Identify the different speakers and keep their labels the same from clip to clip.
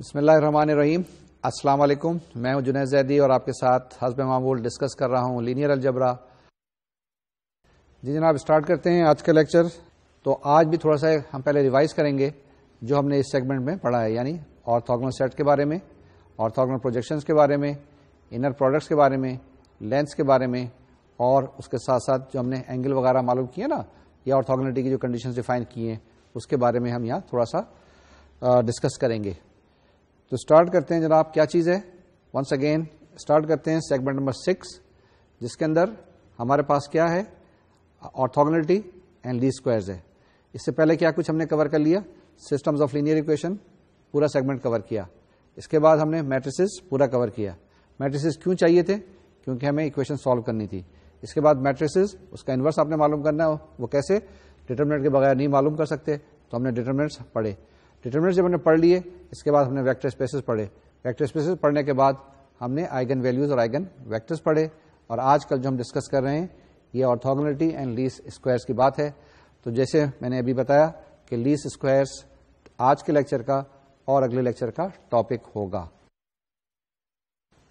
Speaker 1: بسم اللہ الرحمن الرحیم. السلام علیکم. میں ہوں جنید زیدی اور آپ کے ساتھ حسب معمول ڈسکس کر رہا ہوں لینئر الجبرا. جی جناب, اسٹارٹ کرتے ہیں آج کا لیکچر. تو آج بھی تھوڑا سا ہم پہلے ریوائز کریں گے جو ہم نے اس سیگمنٹ میں پڑھا ہے, یعنی آرتھوگونل سیٹ کے بارے میں, آرتھوگونل پروجیکشنز کے بارے میں, انر پروڈکٹس کے بارے میں, لینس کے بارے میں, اور اس کے ساتھ ساتھ جو ہم نے اینگل وغیرہ معلوم کیے نا, یا آرتھوگونلٹی کی جو کنڈیشنز ڈیفائن کی ہیں اس کے بارے میں ہم یہاں تھوڑا سا ڈسکس کریں گے. تو اسٹارٹ کرتے ہیں جناب. کیا چیز ہے, ونس اگین اسٹارٹ کرتے ہیں سیگمنٹ نمبر 6, جس کے اندر ہمارے پاس کیا ہے, آرتھوگونلٹی اینڈ لیسٹ اسکوائرز ہے. اس سے پہلے کیا کچھ ہم نے کور کر لیا, سسٹمز آف لینئر ایکویشن پورا سیگمنٹ کور کیا. اس کے بعد ہم نے میٹریسز پورا کور کیا. میٹریسز کیوں چاہیے تھے, کیونکہ ہمیں ایکویشن سالو کرنی تھی. اس کے بعد میٹریسز, اس کا انورس آپ نے معلوم کرنا ہے, وہ کیسے, ڈیٹرمنٹ کے بغیر نہیں معلوم کر سکتے, تو ہم نے ڈیٹرمنٹس پڑھے. ڈیٹرمنٹس جب ہم نے پڑھ لیے, اس کے بعد ہم نے ویکٹر اسپیسز پڑھے. ویکٹر اسپیسز پڑھنے کے بعد ہم نے آئگن ویلیوز اور آئگن ویکٹرز پڑھے. اور آج کل جو ہم ڈسکس کر رہے ہیں یہ آرتھوگونلٹی اینڈ لیسٹ اسکوائرز کی بات ہے. تو جیسے میں نے ابھی بتایا کہ لیسٹ اسکوائرز آج کے لیکچر کا اور اگلے لیکچر کا ٹاپک ہوگا.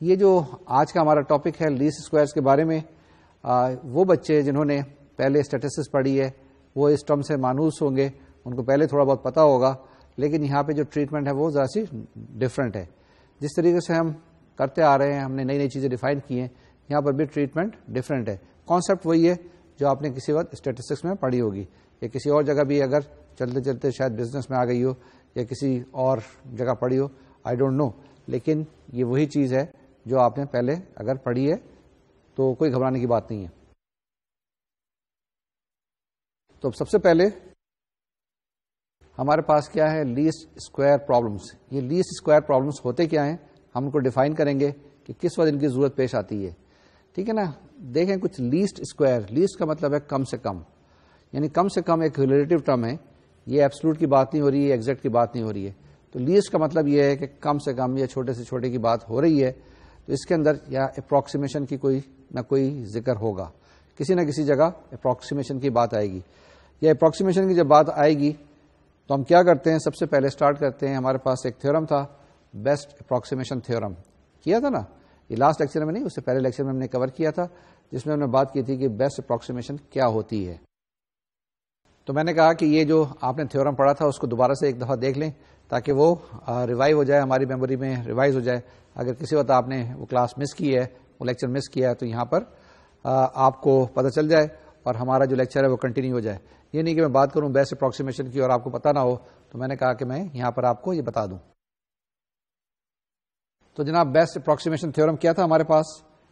Speaker 1: یہ جو آج کا ہمارا ٹاپک ہے لیسٹ اسکوائرز کے بارے میں, وہ بچے جنہوں نے پہلے اسٹیٹسٹکس پڑھی ہے وہ اس ٹرم سے مانوس ہوں گے, ان کو پہلے تھوڑا بہت پتا ہوگا. لیکن یہاں پہ جو ٹریٹمنٹ ہے وہ ذرا سی ڈفرینٹ ہے. جس طریقے سے ہم کرتے آ رہے ہیں, ہم نے نئی نئی چیزیں ڈیفائن کی ہیں, یہاں پر بھی ٹریٹمنٹ ڈفرینٹ ہے. کانسیپٹ وہی ہے جو آپ نے کسی وقت اسٹیٹسٹکس میں پڑھی ہوگی, یا کسی اور جگہ بھی اگر چلتے چلتے شاید بزنس میں آ گئی ہو, یا کسی اور جگہ پڑھی ہو, آئی ڈونٹ نو. لیکن یہ وہی چیز ہے جو آپ نے پہلے اگر پڑھی ہے تو کوئی گھبرانے کی بات نہیں ہے. تو سب سے پہلے ہمارے پاس کیا ہے, لیسٹ اسکوائر پرابلمس. یہ لیسٹ اسکوائر پرابلمس ہوتے کیا ہیں, ہم ان کو ڈیفائن کریں گے کہ کس وقت ان کی ضرورت پیش آتی ہے. ٹھیک ہے نا. دیکھیں کچھ لیسٹ اسکوائر, لیسٹ کا مطلب ہے کم سے کم, یعنی کم سے کم ایک ریلیٹو ٹرم ہے. یہ ایبسلوٹ کی بات نہیں ہو رہی ہے, ایگزیکٹ کی بات نہیں ہو رہی ہے. تو لیسٹ کا مطلب یہ ہے کہ کم سے کم یا چھوٹے سے چھوٹے کی بات ہو رہی ہے, تو اس کے اندر یا اپروکسیمیشن کی کوئی نہ کوئی ذکر ہوگا, کسی نہ کسی جگہ اپروکسیمیشن کی بات آئے گی. یا اپروکسیمیشن کی جب بات آئے گی تو ہم کیا کرتے ہیں, سب سے پہلے اسٹارٹ کرتے ہیں, ہمارے پاس ایک تھیورم تھا, بیسٹ اپروکسیمیشن تھیورم. کیا تھا نا, یہ لاسٹ لیکچر میں نہیں, اس سے پہلے لیکچر میں ہم نے کور کیا تھا, جس میں ہم نے بات کی تھی کہ بیسٹ اپروکسیمیشن کیا ہوتی ہے. تو میں نے کہا کہ یہ جو آپ نے تھیورم پڑھا تھا اس کو دوبارہ سے ایک دفعہ دیکھ لیں, تاکہ وہ ریوائیو ہو جائے, ہماری میموری میں ریوائز ہو جائے. اگر کسی وقت آپ نے وہ کلاس مس کی ہے, وہ لیکچر مس کیا ہے, تو یہاں پر آپ کو پتہ چل جائے اور ہمارا جو لیکچر ہے وہ کنٹینیو ہو جائے. یہ نہیں کہ میں بات کروں بیسٹ اپروکسیمیشن کی اور آپ کو پتا نہ ہو, تو میں نے کہا کہ میں یہاں پر آپ کو یہ بتا دوں. تو جناب بیسٹ اپروکسیمیشن تھیورم کیا تھا ہمارے پاس,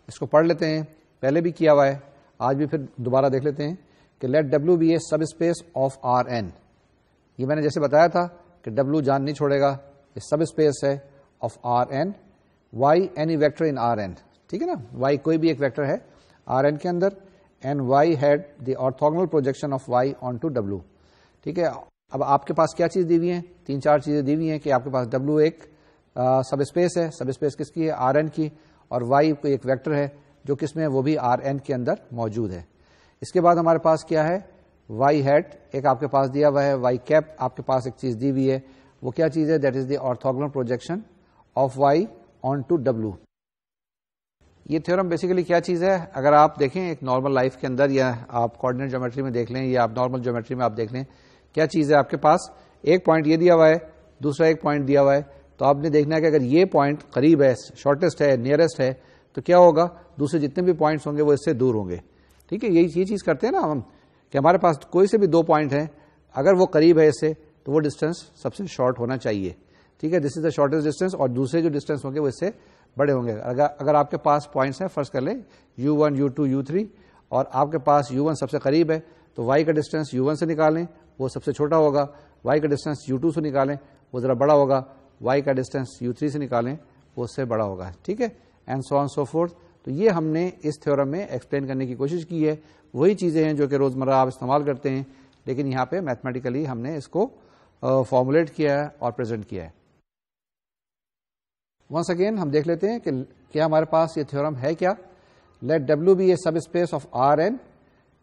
Speaker 1: اس کو پڑھ لیتے ہیں. پہلے بھی کیا ہوا ہے, آج بھی پھر دوبارہ دیکھ لیتے ہیں کہ let W be a subspace of R n. یہ میں نے جیسے بتایا تھا کہ ڈبلو جان نہیں چھوڑے گا, یہ سب اسپیس ہے of R n. Y any vector in R n. ٹھیک ہے نا, وائی کوئی بھی ایک ویکٹر ہے آر این کے اندر, and Y hat the orthogonal projection of Y on to W. ٹھیک ہے. اب آپ کے پاس کیا چیز دی ہوئی ہے, 3-4 چیزیں دی ہوئی ہیں کہ آپ کے پاس ڈبلو ایک سب اسپیس ہے. سب اسپیس کس کی ہے, آر این کی, اور وائی کوئی ایک ویکٹر ہے جو کس میں, وہ بھی آر این کے اندر موجود ہے. اس کے بعد ہمارے پاس کیا ہے, وائی ہیڈ ایک آپ کے پاس دیا ہوا ہے, وائی کیپ آپ کے پاس ایک چیز دی ہوئی ہے. وہ کیا چیز ہے, that is the orthogonal projection of Y on to W. یہ تھیورم بیسیکلی کیا چیز ہے, اگر آپ دیکھیں ایک نارمل لائف کے اندر, یا آپ کوآرڈینیٹ جیومیٹری میں دیکھ لیں, یا آپ نارمل جیومیٹری میں آپ دیکھ لیں, کیا چیز ہے, آپ کے پاس ایک پوائنٹ یہ دیا ہوا ہے, دوسرا ایک پوائنٹ دیا ہوا ہے. تو آپ نے دیکھنا ہے کہ اگر یہ پوائنٹ قریب ہے, شارٹیسٹ ہے, نیئرسٹ ہے, تو کیا ہوگا, دوسرے جتنے بھی پوائنٹس ہوں گے وہ اس سے دور ہوں گے. ٹھیک ہے, یہ چیز کرتے ہیں نا ہم, کہ ہمارے پاس کوئی سے بھی 2 پوائنٹ ہیں, اگر وہ قریب ہے اس سے, تو وہ ڈسٹینس سب سے شارٹ ہونا چاہیے. ٹھیک ہے, دس از دا شارٹیسٹ ڈسٹینس, اور دوسرے جو ڈسٹینس ہوں گے وہ اس سے بڑے ہوں گے. اگر آپ کے پاس پوائنٹس ہیں, فرض کر لیں U1, U2, U3, اور آپ کے پاس U1 سب سے قریب ہے, تو y کا ڈسٹینس U1 سے نکالیں, وہ سب سے چھوٹا ہوگا. y کا ڈسٹینس U2 سے نکالیں, وہ ذرا بڑا ہوگا. y کا ڈسٹینس U3 سے نکالیں, وہ اس سے بڑا ہوگا. ٹھیک ہے, and so on so forth. تو یہ ہم نے اس تھیورم میں ایکسپلین کرنے کی کوشش کی ہے. وہی چیزیں ہیں جو کہ روزمرہ آپ استعمال کرتے ہیں, لیکن یہاں پہ میتھمیٹیکلی ہم نے اس کو فارمولیٹ کیا ہے اور پریزنٹ کیا ہے. ونس اگین ہم دیکھ لیتے ہیں کہ کیا ہمارے پاس یہ تھیورم ہے. کیا, let W be a subspace of R n,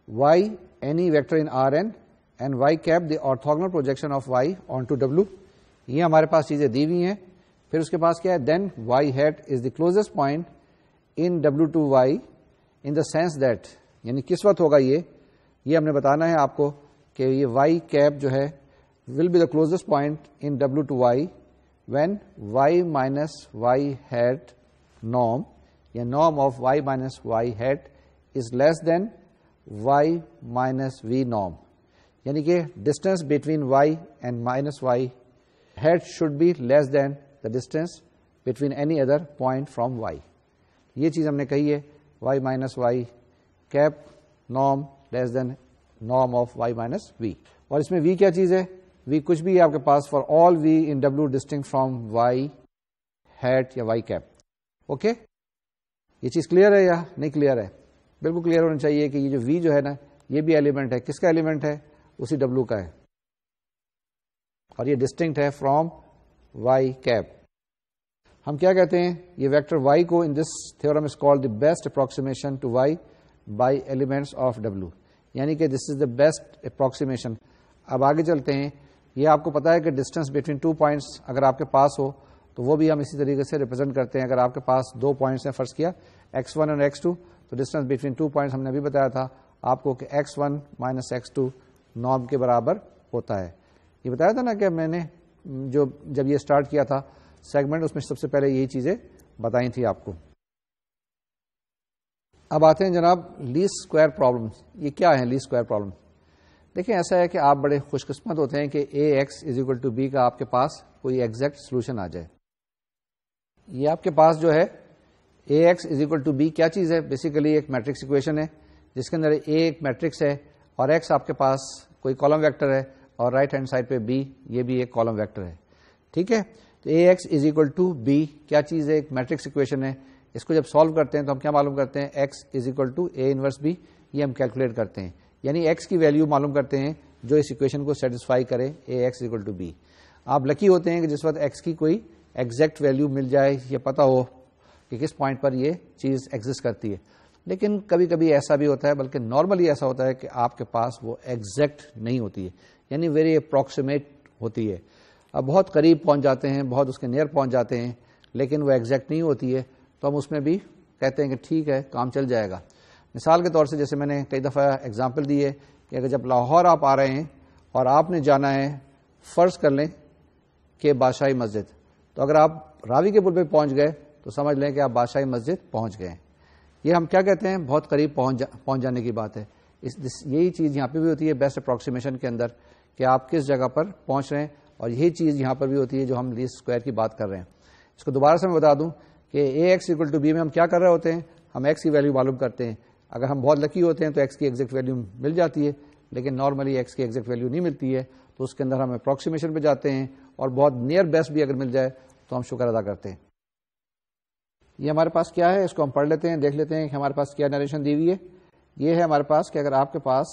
Speaker 1: y any vector in R n, and y cap the orthogonal projection of Y on to W. یہ ہمارے پاس چیزیں دی ہوئی ہیں. پھر اس کے پاس کیا ہے, then Y hat is the closest point in W to Y in the sense that, یعنی کس وقت ہوگا یہ ہم نے بتانا ہے آپ کو کہ یہ وائی کیپ جو ہے will be the closest point in W to Y when Y minus Y hat norm یا norm of Y minus Y hat is less than Y minus V norm, یعنی کہ distance between Y and minus Y hat should be less than the distance between any other point from Y. یہ چیز ہم نے کہی ہے, Y minus Y cap norm less than norm of Y minus وی. اور اس میں وی کیا چیز ہے, وی کچھ بھی ہے آپ کے پاس for all V in W distinct from Y hat یا وائی کیپ. اوکے, یہ چیز کلیئر ہے یا نہیں کلیئر ہے؟ بالکل کلیئر ہونا چاہیے کہ یہ جو وی جو ہے نا یہ بھی ایلیمنٹ ہے, کس کا ایلیمنٹ ہے, اسی ڈبلو کا ہے, اور یہ ڈسٹنکٹ ہے فرام وائی کیپ. ہم کیا کہتے ہیں, یہ ویکٹر وائی کو in this theorem is called the best approximation to Y by elements of W, یعنی کہ دس از دا بیسٹ اپروکسیمیشن. اب آگے چلتے ہیں. یہ آپ کو پتا ہے کہ ڈسٹینس بٹوین 2 پوائنٹس اگر آپ کے پاس ہو تو وہ بھی ہم اسی طریقے سے ریپرزینٹ کرتے ہیں. اگر آپ کے پاس 2 پوائنٹس ہیں, فرض کیا x1 اور x2, تو ڈسٹینس بٹوین 2 پوائنٹس ہم نے ابھی بتایا تھا آپ کو کہ x1 مائنس x2 نارم کے برابر ہوتا ہے. یہ بتایا تھا نا کہ میں نے جب یہ اسٹارٹ کیا تھا سیگمنٹ, اس میں سب سے پہلے یہی چیزیں بتائی تھی آپ کو. اب آتے ہیں جناب لیسٹ اسکوائر پرابلم. یہ کیا ہے لیسٹ اسکوائر پرابلم؟ دیکھیں ایسا ہے کہ آپ بڑے خوش قسمت ہوتے ہیں کہ A x is equal to B کا آپ کے پاس کوئی ایگزیکٹ سولوشن آ جائے. یہ آپ کے پاس جو ہے A x is equal to B کیا چیز ہے؟ بیسیکلی ایک میٹرکس اکویشن ہے جس کے اندر اے ایک میٹرکس ہے اور ایکس آپ کے پاس کوئی کالم ویکٹر ہے اور رائٹ ہینڈ سائڈ پہ بی یہ بھی ایک کالم ویکٹر ہے. ٹھیک ہے, تو A x is equal to B کیا چیز ہے؟ ایک میٹرکس اکویشن ہے. اس کو جب سالو کرتے ہیں تو ہم کیا معلوم کرتے ہیں, x is equal to A inverse b, یہ ہم کیلکولیٹ کرتے ہیں, یعنی ایکس کی ویلیو معلوم کرتے ہیں جو اس اکویشن کو سیٹسفائی کرے اے ایکس اکول ٹو بی. آپ لکی ہوتے ہیں کہ جس وقت ایکس کی کوئی ایگزیکٹ ویلیو مل جائے, یہ پتا ہو کہ کس پوائنٹ پر یہ چیز ایگزسٹ کرتی ہے. لیکن کبھی کبھی ایسا بھی ہوتا ہے, بلکہ نارملی ایسا ہوتا ہے کہ آپ کے پاس وہ ایگزیکٹ نہیں ہوتی ہے, یعنی ویری اپروکسیمیٹ ہوتی ہے. اب بہت قریب پہنچ جاتے ہیں, بہت اس کے نیئر پہنچ جاتے ہیں, لیکن وہ ایگزیکٹ نہیں ہوتی ہے, تو ہم اس میں بھی کہتے ہیں کہ ٹھیک ہے کام چل جائے گا. مثال کے طور سے جیسے میں نے کئی دفعہ ایگزامپل دی ہے کہ اگر جب لاہور آپ آ رہے ہیں اور آپ نے جانا ہے فرض کر لیں کہ بادشاہی مسجد, تو اگر آپ راوی کے پل پہ پہنچ گئے تو سمجھ لیں کہ آپ بادشاہی مسجد پہنچ گئے. یہ ہم کیا کہتے ہیں, بہت قریب پہنچ جانے کی بات ہے. یہی چیز یہاں پہ بھی ہوتی ہے بیسٹ اپروکسیمیشن کے اندر کہ آپ کس جگہ پر پہنچ رہے ہیں, اور یہی چیز یہاں پر بھی ہوتی ہے جو ہم لیسٹ اسکوائر کی بات کر رہے ہیں. اس کو دوبارہ سے میں بتا دوں کہ A x equal to be میں ہم کیا کر رہے ہوتے ہیں, ہم ایکس کی ویلیو معلوم کرتے ہیں. اگر ہم بہت لکی ہوتے ہیں تو ایکس کی ایگزیکٹ ویلیو مل جاتی ہے, لیکن نارملی ایکس کی ایگزیکٹ ویلیو نہیں ملتی ہے, تو اس کے اندر ہم اپروکسیمیشن پہ جاتے ہیں, اور بہت نیئر بیسٹ بھی اگر مل جائے تو ہم شکر ادا کرتے ہیں. یہ ہمارے پاس کیا ہے, اس کو ہم پڑھ لیتے ہیں, دیکھ لیتے ہیں کہ ہمارے پاس کیا نریشن دی ہوئی ہے. یہ ہے ہمارے پاس کہ اگر آپ کے پاس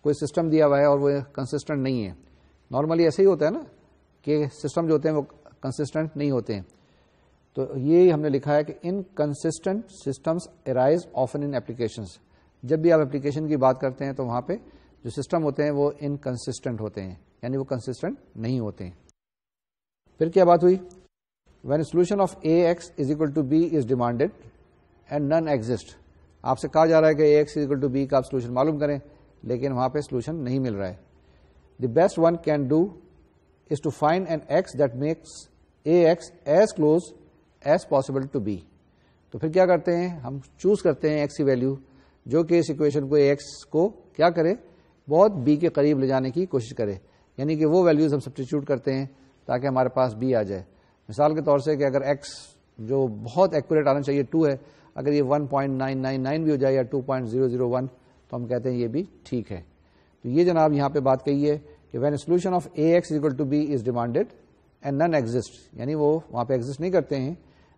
Speaker 1: کوئی سسٹم دیا ہوا ہے اور وہ کنسسٹنٹ نہیں ہے, نارملی ایسے ہی ہوتا ہے نا کہ سسٹم جو ہوتے ہیں وہ کنسسٹنٹ نہیں ہوتے ہیں, تو یہ ہم نے لکھا ہے کہ inconsistent systems arise often in applications. جب بھی آپ ایپلیکیشن کی بات کرتے ہیں تو وہاں پہ جو سسٹم ہوتے ہیں وہ انکنسسٹنٹ ہوتے ہیں, یعنی وہ کنسسٹنٹ نہیں ہوتے ہیں. پھر کیا بات ہوئی, when solution of A x is equal to be is demanded and none exist. آپ سے کہا جا رہا ہے کہ A x is equal to B کا آپ سولوشن معلوم کریں, لیکن وہاں پہ سولوشن نہیں مل رہا ہے. The best one can do is to find an x that makes A x as close as possible to b. تو پھر کیا کرتے ہیں, ہم چوز کرتے ہیں ایکس کی ویلیو جو کہ اس اکویشن کو ایکس کو کیا کرے, بہت بی کے قریب لے جانے کی کوشش کرے, یعنی کہ وہ ویلیوز ہم سبسٹیچیوٹ کرتے ہیں تاکہ ہمارے پاس بی آ جائے. مثال کے طور سے کہ اگر ایکس جو بہت ایکوریٹ آنا چاہیے 2 ہے, اگر یہ 1.999 بھی ہو جائے یا 2.001 تو ہم کہتے ہیں یہ بھی ٹھیک ہے. تو یہ جناب یہاں پہ بات کہی ہے کہ when solution of A x equal to be is demanded and none exist, یعنی وہ وہاں پہ ایگزسٹ نہیں کرتے ہیں.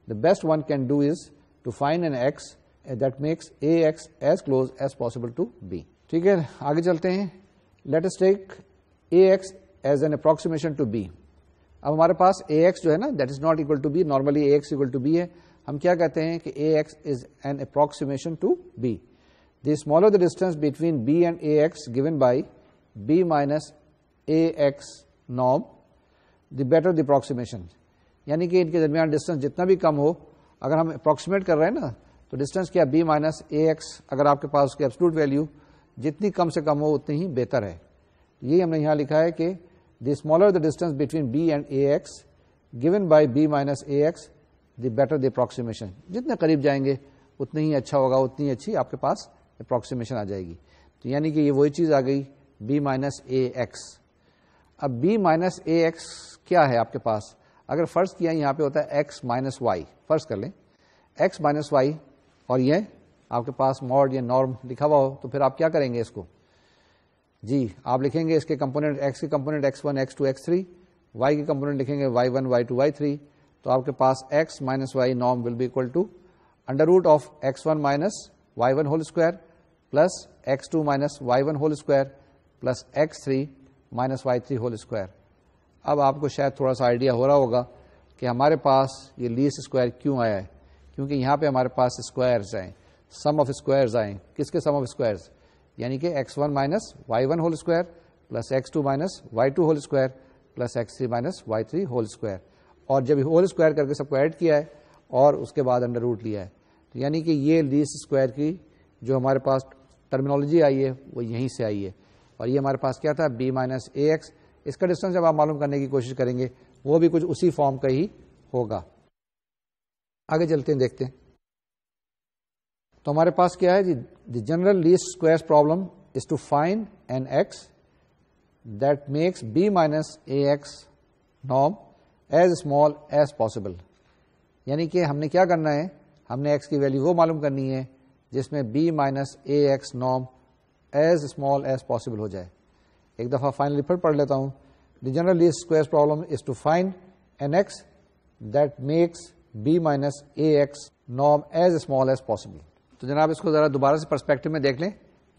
Speaker 1: The best one can do is to find an x that makes ax as close as possible to b. ٹھیک ہے, آگے چلتے ہیں. Let us take ax as an approximation to b. اب ہمارے پاس ax جو ہے نا that is not equal to b, normally ax equal to b ہے. ہم کیا کہتے ہیں کہ ax is an approximation to b. The smaller the distance between b and ax given by b minus ax norm, the better the approximation. یعنی کہ ان کے درمیان ڈسٹینس جتنا بھی کم ہو, اگر ہم اپروکسیمیٹ کر رہے ہیں نا تو ڈسٹینس کیا بی مائنس اے ایکس, اگر آپ کے پاس اس کی ایبسولوٹ ویلیو جتنی کم سے کم ہو اتنی ہی بہتر ہے. یہی ہم نے یہاں لکھا ہے کہ the smaller the distance between b and A x given by b minus A x the better the approximation. جتنے قریب جائیں گے اتنا ہی اچھا ہوگا, اتنی اچھی آپ کے پاس اپروکسیمیشن آ جائے گی. تو یعنی کہ یہ وہی چیز آ گئی بی مائنس اے ایکس. اب بی مائنس اے ایکس کیا ہے آپ کے پاس؟ اگر فرض کیا یہاں پہ ہوتا ہے ایکس مائنس وائی, فرض کر لیں ایکس مائنس وائی, اور یہ آپ کے پاس ماڈ یا نارم لکھا ہوا ہو, تو پھر آپ کیا کریں گے اس کو؟ جی آپ لکھیں گے اس کے کمپونیٹ, ایکس کے component x one x two x three, y کے کمپونیٹ لکھیں گے y one y two y three. تو آپ کے پاس x minus y norm will be equal to under root of x one minus y one whole square plus x two minus y one whole square plus x three minus y three whole square. اب آپ کو شاید تھوڑا سا idea ہو رہا ہوگا کہ ہمارے پاس یہ لیسٹ اسکوائر کیوں آیا ہے, کیونکہ یہاں پہ ہمارے پاس اسکوائرز آئے, سم آف اسکوائرز آئے. کس کے سم آف اسکوائرز؟ یعنی کہ x one minus y one whole square plus x two minus y two whole square plus x three minus y three whole square. اور جب ہول اسکوائر کر کے سب کو ایڈ کیا ہے اور اس کے بعد انڈر روٹ لیا ہے, تو یعنی کہ یہ لیسٹ اسکوائر کی جو ہمارے پاس ٹرمینالوجی آئی ہے وہ یہیں سے آئی ہے. اور یہ ہمارے پاس کیا تھا بی مائنس اے ایکس. اس کا ڈسٹینس جب آپ معلوم کرنے کی کوشش کریں گے وہ بھی کچھ اسی فارم کا ہی ہوگا. آگے چلتے ہیں, دیکھتے ہیں. تو ہمارے پاس کیا ہے جی, the general least square problem is to find an x that makes be minus A x norm as small as possible. یعنی کہ ہم نے کیا کرنا ہے, ہم نے ایکس کی ویلیو وہ معلوم کرنی ہے جس میں B minus A x norm as small as possible ہو جائے. ایک دفعہ فائنلی پھر پڑھ لیتا ہوں. The general least square problem is to find an x that makes be minus A x norm as small as possible. تو جناب اس کو ذرا دوبارہ سے پرسپیکٹو میں دیکھ لیں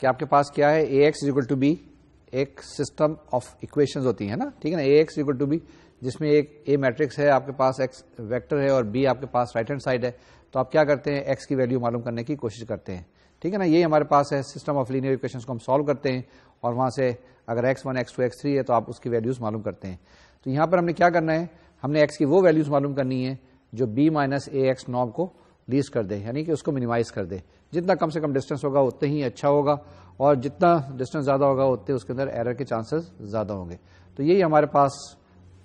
Speaker 1: کہ آپ کے پاس کیا ہے, A x is equal to B, ایک سسٹم آف اکویشنز ہوتی ہیں نا, ٹھیک ہے نا. A x is equal to B جس میں ایک اے میٹرکس ہے, آپ کے پاس ایکس ویکٹر ہے اور بی آپ کے پاس رائٹ ہینڈ سائڈ ہے. تو آپ کیا کرتے ہیں, ایکس کی ویلیو معلوم کرنے کی کوشش کرتے ہیں, ٹھیک ہے نا. یہی ہمارے پاس ہے سسٹم آف لینئر اکویشنز کو ہم سالو کرتے ہیں اور وہاں سے اگر x one x two x three ہے تو آپ اس کی ویلیوز معلوم کرتے ہیں. تو یہاں پر ہم نے کیا کرنا ہے, ہم نے ایکس کی وہ ویلیوز معلوم کرنی ہے جو b minus A x norm کو لیس کر دے, یعنی کہ اس کو منیمائز کر دے. جتنا کم سے کم ڈسٹینس ہوگا اتنے ہی اچھا ہوگا, اور جتنا ڈسٹینس زیادہ ہوگا اتنے اس کے اندر ایرر کے چانسز زیادہ ہوں گے. تو یہی ہمارے پاس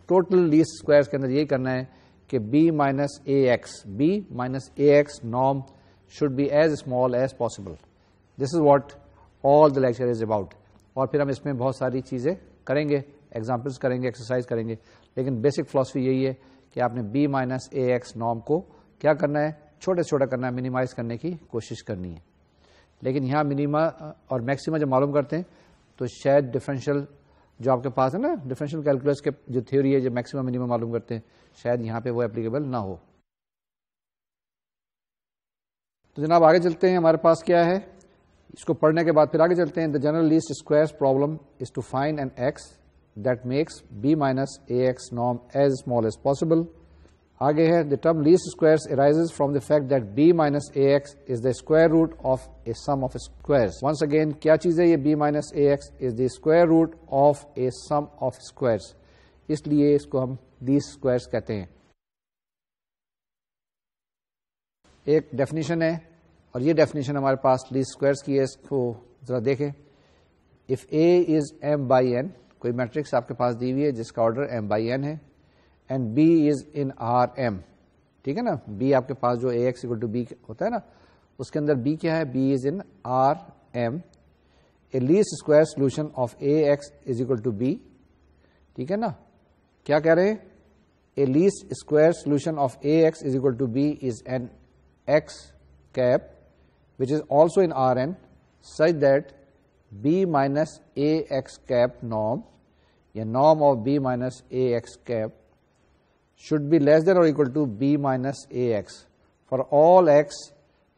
Speaker 1: ٹوٹل لیسٹ اسکوائرز کے اندر یہی کرنا ہے کہ b minus A x norm should be as small as possible. This is what all the lecture is about. اور پھر ہم اس میں بہت ساری چیزیں کریں گے, ایگزامپلس کریں گے, ایکسرسائز کریں گے, لیکن بیسک فلاسفی یہی ہے کہ آپ نے b minus A x norm کو کیا کرنا ہے, چھوٹے چھوٹا کرنا ہے, منیمائز کرنے کی کوشش کرنی ہے. لیکن یہاں منیما اور میکسیما جب معلوم کرتے ہیں تو شاید ڈفرینشیل جو آپ کے پاس ہے نا, ڈفرینشیل کیلکولس کے جو تھیوری ہے, جو میکسیمم منیمم معلوم کرتے ہیں, شاید یہاں پہ وہ اپلیکیبل نہ ہو. تو جناب آگے چلتے ہیں. ہمارے پاس کیا ہے, اس کو پڑھنے کے بعد پھر آگے چلتے ہیں. The general least square problem is to find an x that makes be minus A x norm as small as possible. آگے ہے the term least squares arises from the fact that b minus ax is the square root of a sum of squares. Once again کیا چیز ہے یہ b minus ax is the square root of a sum of squares, اس لیے اس کو ہم least squares کہتے ہیں. ایک ڈیفینیشن ہے اور یہ ڈیفینیشن ہمارے پاس least squares کی ہے, اس کو ذرا دیکھیں. if a is m by n, کوئی میٹرکس آپ کے پاس دی ہوئی ہے جس کا آرڈر m by n ہے, and b is in Rm, ٹھیک ہے نا. b آپ کے پاس جو ax equal to b ہوتا ہے نا, اس کے اندر b کیا ہے, b is in Rm. a least square solution of ax is equal to b, ٹھیک ہے نا. کیا کہہ رہے ہیں, a least square solution of ax is equal to b is an x cap which is also in Rn such that b minus ax cap norm یا norm of b minus ax cap should be less than or equal to b minus ax for all x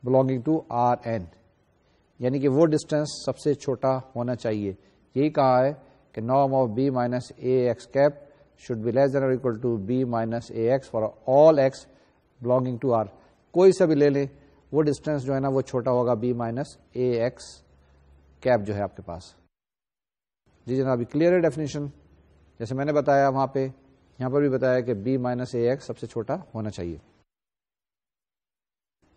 Speaker 1: belonging to Rn. یعنی کہ وہ distance سب سے چھوٹا ہونا چاہیے. یہی کہا ہے کہ norm of b minus ax cap should be less than or equal to b minus ax for all x belonging to R. کوئی سا بھی لے لیں, وہ ڈسٹینس جو ہے نا وہ چھوٹا ہوگا b minus ax cap جو ہے آپ کے پاس. جی جناب, کلیئر ہے ڈیفینیشن. جیسے میں نے بتایا وہاں پہ یہاں پر بھی بتایا کہ b minus A x sub سے چھوٹا ہونا چاہیے.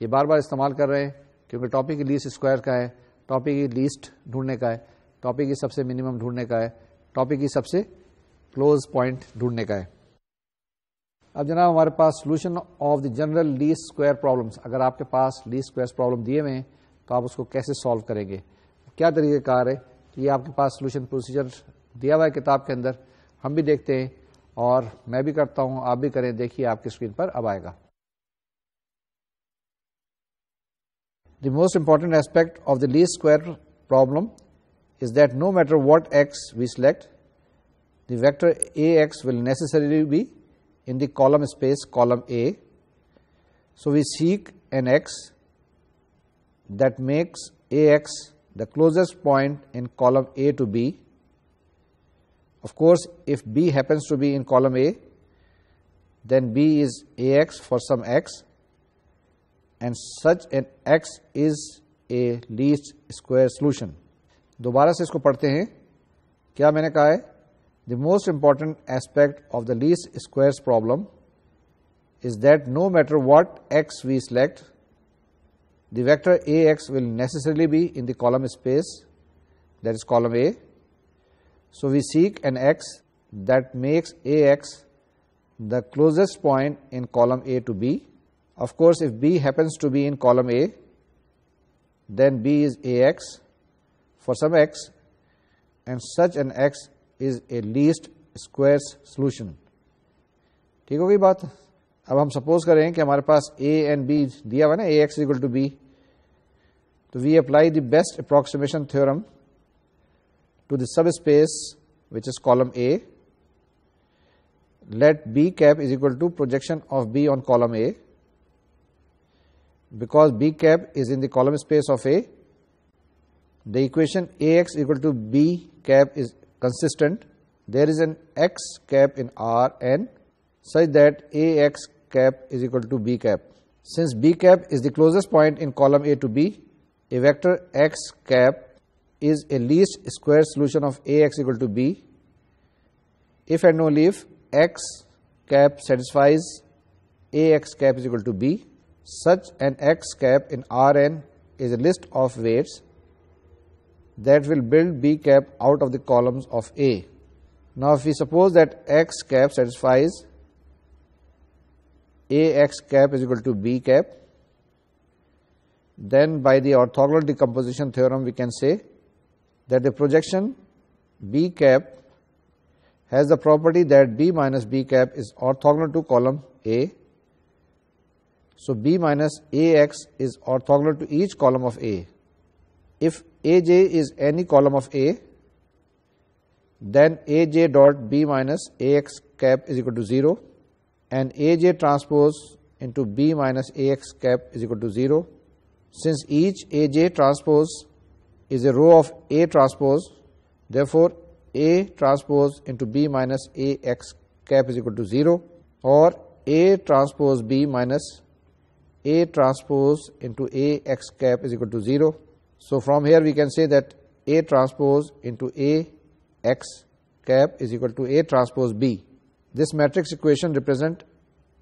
Speaker 1: یہ بار بار استعمال کر رہے ہیں کیونکہ ٹاپک کی لیسٹ اسکوائر کا ہے, ٹاپک کی لیسٹ ڈھونڈنے کا ہے, ٹاپک کی سب سے منیمم ڈھونڈنے کا ہے, ٹاپک کی سب سے کلوز پوائنٹ ڈھونڈنے کا ہے. اب جناب ہمارے پاس solution of the general least square problems, اگر آپ کے پاس لیسٹ اسکوائر پرابلم دیے ہوئے ہیں تو آپ اس کو کیسے سالو کریں گے, کیا طریقہ کار ہے. یہ آپ کے پاس سولوشن پروسیجر دیا ہوا ہے کتاب کے اندر, ہم بھی دیکھتے ہیں اور میں بھی کرتا ہوں, آپ بھی کریں. دیکھیے آپ کی اسکرین پر اب آئے گا. The most important aspect of the least square problem is that no matter what x we select, the vector ax will necessarily be in the column space column A. So we seek an x that makes ax the closest point in column A to B. Of course, if B happens to be in column A, then B is ax for some x, and such an x is a least square solution. دوبارہ سے اس کو پڑھتے ہیں. کیا میں نے کہا ہے؟ The most important aspect of the least squares problem is that no matter what x we select, the vector ax will necessarily be in the column space, that is column A. So we seek an x that makes ax the closest point in column A to B. Of course, if B happens to be in column A, then B is ax for some x, and such an x is a least squares solution. ٹھیک ہو گئی بات. اب ہم suppose کریں کہ ہمارے پاس A and B دیا ہوا نا, ax equal to B. تو we apply the best approximation theorem to the subspace which is column A. Let B cap is equal to projection of B on column A. Because B cap is in the column space of A, the equation ax equal to B cap is consistent. There is an x cap in Rn such that ax cap is equal to B cap. Since B cap is the closest point in column A to B, a vector x cap is a least square solution of ax equal to B. If and only if x cap satisfies ax cap is equal to B, such an x cap in Rn is a list of weights that will build B cap out of the columns of A. Now if we suppose that x cap satisfies ax cap is equal to B cap, then by the orthogonal decomposition theorem we can say that the projection B cap has the property that B minus B cap is orthogonal to column A. So B minus ax is orthogonal to each column of A. If aj is any column of A, then aj dot B minus ax cap is equal to 0, and aj transpose into B minus ax cap is equal to 0. Since each aj transpose is a row of A transpose, therefore A transpose into B minus ax cap is equal to 0, or A transpose B minus A transpose into ax cap is equal to 0. So from here we can say that A transpose into ax cap is equal to A transpose B. This matrix equation represents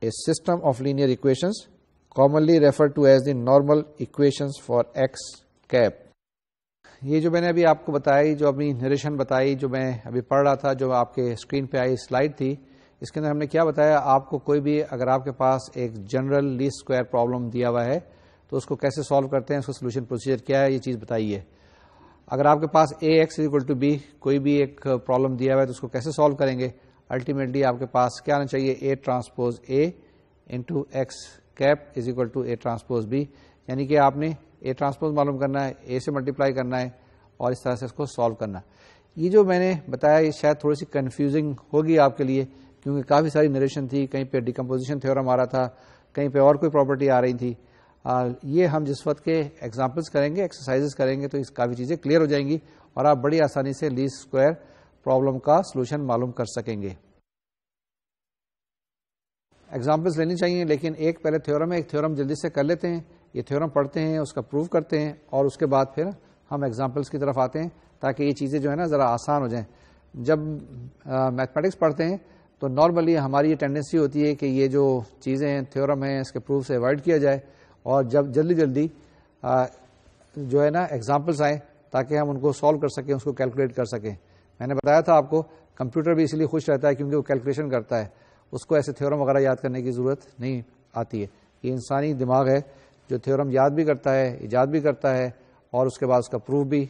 Speaker 1: a system of linear equations commonly referred to as the normal equations for x cap. یہ جو میں نے ابھی آپ کو بتائی, جو اپنی نریشن بتائی, جو میں ابھی پڑھ رہا تھا, جو آپ کے اسکرین پہ آئی سلائڈ تھی, اس کے اندر ہم نے کیا بتایا آپ کو. کوئی بھی اگر آپ کے پاس ایک جنرل لیسٹ اسکوائر پرابلم دیا ہوا ہے تو اس کو کیسے سالو کرتے ہیں, اس کا سولوشن پروسیجر کیا ہے, یہ چیز بتائیے. اگر آپ کے پاس A x equal to be کوئی بھی ایک پرابلم دیا ہوا ہے تو اس کو کیسے سالو کریں گے. الٹیمیٹلی آپ کے پاس کیا آنا چاہیے, A transpose A into x cap is equal to A transpose be, یعنی کہ آپ نے اے ٹرانسپوز معلوم کرنا ہے, اے سے ملٹیپلائی کرنا ہے اور اس طرح سے اس کو سالو کرنا. یہ جو میں نے بتایا یہ شاید تھوڑی سی کنفیوزنگ ہوگی آپ کے لیے, کیونکہ کافی ساری نریشن تھی, کہیں پہ ڈیکمپوزیشن تھیورم آ رہا تھا, کہیں پہ اور کوئی پراپرٹی آ رہی تھی. یہ ہم جس وقت کے ایگزامپلس کریں گے, ایکسرسائز کریں گے, تو اس کافی چیزیں کلیئر ہو جائیں گی اور آپ بڑی آسانی سے لیسٹ اسکوائر پرابلم کا سولوشن معلوم کر سکیں گے. ایگزامپلس لینی چاہیے, لیکن ایک پہلے تھیورم ہے, ایک تھیورم جلدی سے کر لیتے ہیں. یہ تھیورم پڑھتے ہیں, اس کا پروف کرتے ہیں, اور اس کے بعد پھر ہم ایگزامپلس کی طرف آتے ہیں تاکہ یہ چیزیں جو ہے نا ذرا آسان ہو جائیں. جب میتھمیٹکس پڑھتے ہیں تو نارملی ہماری یہ ٹینڈنسی ہوتی ہے کہ یہ جو چیزیں ہیں تھیورم ہیں اس کے پروف سے اوائڈ کیا جائے اور جب جلدی جو ہے نا ایگزامپلس آئیں تاکہ ہم ان کو سالو کر سکیں, اس کو کیلکولیٹ کر سکیں. میں نے بتایا تھا آپ کو کمپیوٹر بھی اس لیے خوش رہتا ہے کیونکہ وہ کیلکولیشن کرتا ہے, اس کو ایسے تھیورم وغیرہ یاد کرنے کی ضرورت نہیں آتی ہے. یہ انسانی دماغ ہے جو تھیورم یاد بھی کرتا ہے, ایجاد بھی کرتا ہے اور اس کے بعد اس کا پروف بھی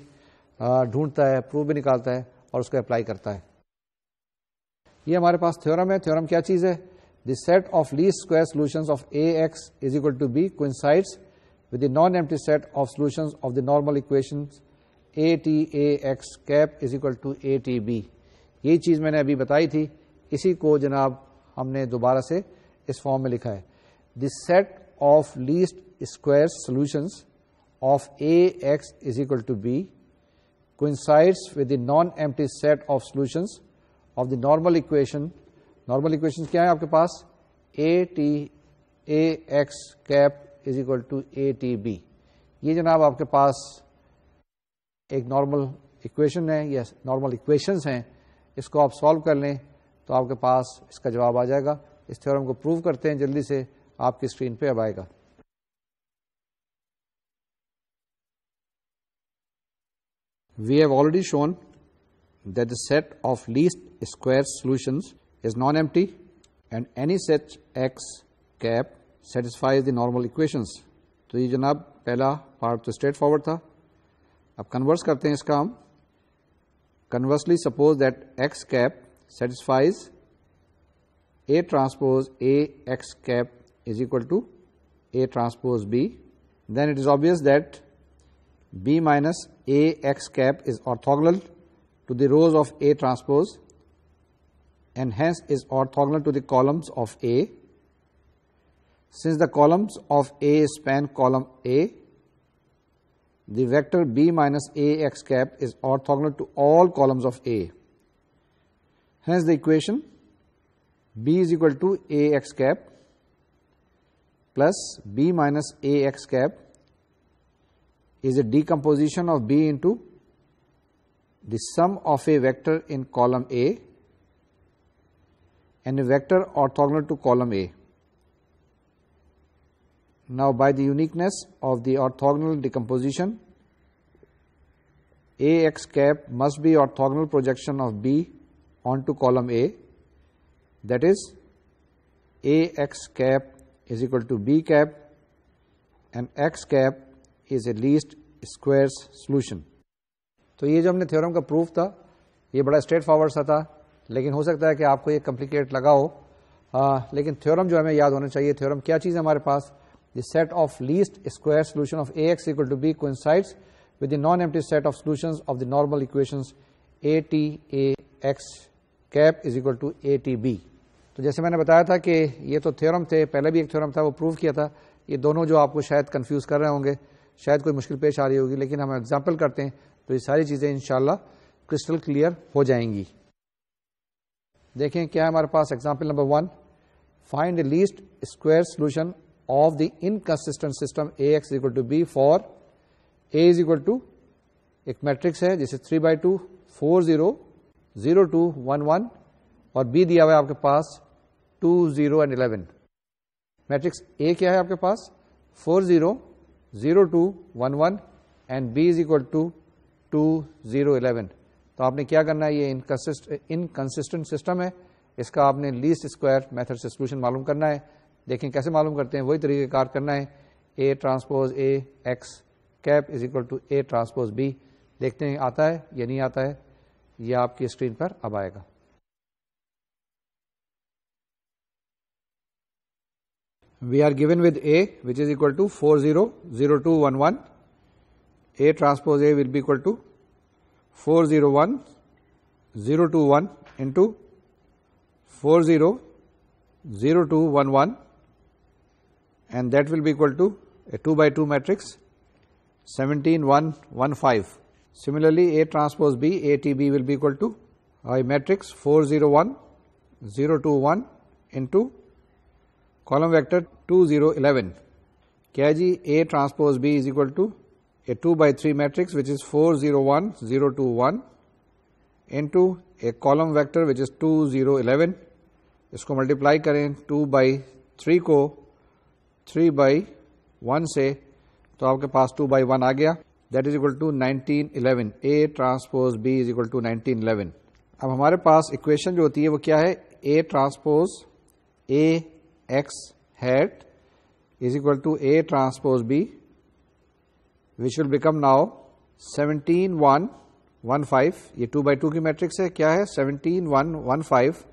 Speaker 1: ڈھونڈتا ہے, پروف بھی نکالتا ہے اور اس کو اپلائی کرتا ہے. یہ ہمارے پاس تھیورم ہے. تھیورم کیا چیز ہے؟ The set of least square solutions of A x is equal to B coincides with the non empty set of solutions of the normal equations A T A x cap is equal to A T B. یہی چیز میں نے ابھی بتائی تھی, اسی کو جناب ہم نے دوبارہ سے اس فارم میں لکھا ہے. The set of least square solutions of A x is equal to B coincides with the non-empty set of solutions of the normal equation. Normal equation کیا ہے آپ کے پاس؟ A T A x cap is equal to A T B. یہ جناب آپ کے پاس ایک نارمل اکویشن ہے یا نارمل اکویشنز ہیں. اس کو آپ سالو کر لیں تو آپ کے پاس اس کا جواب آ جائے گا. اس تھیورم کو پروو کرتے ہیں جلدی سے, آپ کی اسکرین پہ اب آئے گا. We have already shown that the set of least square solutions is non-empty and any set x cap satisfies the normal equations. تو یہ جناب پہلا پارٹ تو اسٹریٹ فارورڈ تھا. اب کنورس کرتے ہیں اس کا ہم. Conversely, suppose that x cap satisfies A transpose A x cap is equal to A transpose B. Then it is obvious that B minus A x cap is orthogonal to the rows of A transpose and hence is orthogonal to the columns of A. Since the columns of A span column A, the vector B minus A x cap is orthogonal to all columns of A. Hence the equation B is equal to A x cap plus B minus A x cap is a decomposition of B into the sum of a vector in column A and a vector orthogonal to column A. Now, by the uniqueness of the orthogonal decomposition, Ax cap must be orthogonal projection of B onto column A. That is, Ax cap is equal to B cap and x cap is a least squares solution. تو یہ جو ہم نے theorem کا proof تھا یہ بڑا straight forward سا تھا, لیکن ہو سکتا ہے کہ آپ کو یہ کمپلیکیٹ لگا ہو, لیکن تھیورم جو ہمیں یاد ہونا چاہیے. تھیورم کیا چیز ہے ہمارے پاس؟ The set of least square solution of A x equal to B coincides with the non empty set of solutions of the normal equations A T A x cap is equal to A T B. تو جیسے میں نے بتایا تھا کہ یہ تو theorem تھے, پہلے بھی ایک تھیورم تھا وہ پروف کیا تھا. یہ دونوں جو آپ کو شاید کنفیوز کر رہے ہوں گے, شاید کوئی مشکل پیش آ رہی ہوگی, لیکن ہم ایگزامپل کرتے ہیں تو یہ ساری چیزیں انشاءاللہ کرسٹل کلیئر ہو جائیں گی. دیکھیں کیا ہے ہمارے پاس. Example number 1, find the least square solution of the inconsistent system A x equal to B for A is equal to ایک میٹرکس ہے جسے 3/2 4 0 0 2 1 1 اور بی دیا ہوا ہے آپ کے پاس 2 0 اینڈ 11. میٹرکس اے کیا ہے آپ کے پاس 4 0 0 2 1 1 and b is equal to 2 0 11. تو آپ نے کیا کرنا ہے, یہ انکنسسٹنٹ سسٹم ہے, اس کا آپ نے لیسٹ اسکوائر میتھڈ سے سولوشن معلوم کرنا ہے. دیکھیں کیسے معلوم کرتے ہیں, وہی طریقہ کار کرنا ہے. A transpose A x cap is equal to A transpose b. دیکھتے ہیں آتا ہے یا نہیں آتا ہے, یہ آپ کی اسکرین پر اب آئے گا. We are given with A which is equal to 4 0 0 2 1 1. A transpose A will be equal to 4 0 1 0 2 1 into 4 0 0 2 1 1, and that will be equal to a 2/2 matrix 17 1 1 5. Similarly, A transpose B A T B will be equal to a matrix 4 0 1 0 2 1 into column vector 2 0 11. کیا جی, A transpose B is equal to a 2/3 matrix which is 4 0 1 0 2 1 into a column vector which is 2 0 11. اس کو multiply کریں 2/3 کو 3/1 سے تو آپ کے پاس 2/1 آ گیا. That is equal to 1911. A transpose b is equal to 1911. اب ہمارے پاس اکویشن جو ہوتی ہے وہ کیا ہے؟ A transpose A x hat is equal to A transpose b which will become now 17,1,1,5. یہ 2/2 کی میٹرکس ہے. کیا ہے؟ 17,1,1,5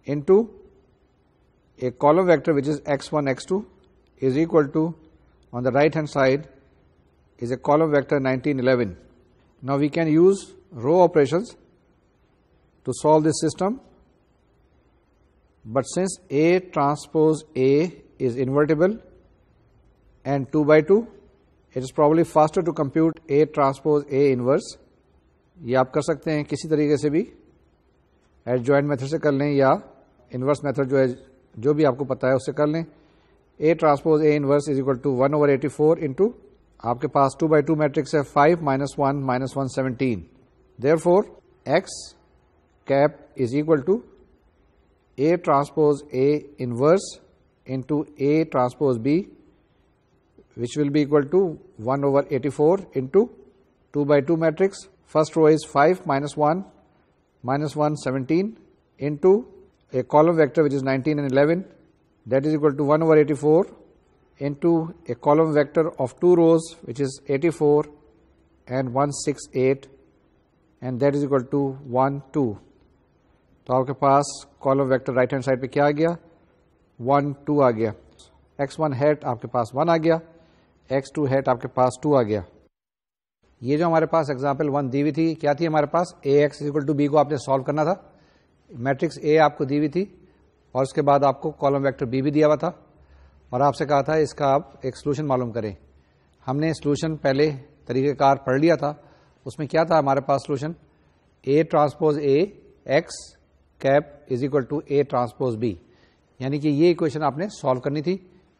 Speaker 1: into a column vector which is x1 x2 is equal to on the right hand side is a column vector 1911. Now we can use row operations to solve this system, but since A transpose A is invertible and 2/2, it is probably faster to compute A transpose A inverse. یہ آپ کر سکتے ہیں کسی طریقے سے بھی، adjoint method سے کر لیں یا انورس میتھڈ جو ہے جو بھی آپ کو پتا ہے اس سے کر لیں. A transpose A inverse is equal to 1/84 into آپ کے پاس 2/2 میٹرکس ہے 5 - 1 - 1 17. Therefore X cap is equal to A transpose A inverse into A transpose B, which will be equal to 1/84 into 2/2 matrix. First row is 5 - 1 - 1 17 into a column vector which is 19 and 11. That is equal to 1/84 into a column vector of 2 rows which is 84 and 168, and that is equal to 1 2. تو آپ کے پاس column vector right hand side پہ کیا آ گیا؟ 1 2 آ گیا. x1 heat آپ کے پاس 1 آ گیا, x2 ہیٹ آپ کے پاس 2 آ گیا. یہ جو ہمارے پاس ایگزامپل 1 دی ہوئی تھی کیا تھی ہمارے پاس؟ ax=b کو آپ نے سالو کرنا تھا. میٹرکس A آپ کو دی ہوئی تھی اور اس کے بعد آپ کو کالم ویکٹر B بھی دیا ہوا تھا اور آپ سے کہا تھا اس کا آپ ایک سولوشن معلوم کریں. ہم نے سولوشن پہلے طریقہ کار پڑھ لیا تھا. اس میں کیا تھا ہمارے پاس solution? A transpose A x cap is equal to A transpose B, یعنی کہ یہ اکویشن آپ نے سالو کرنی تھی.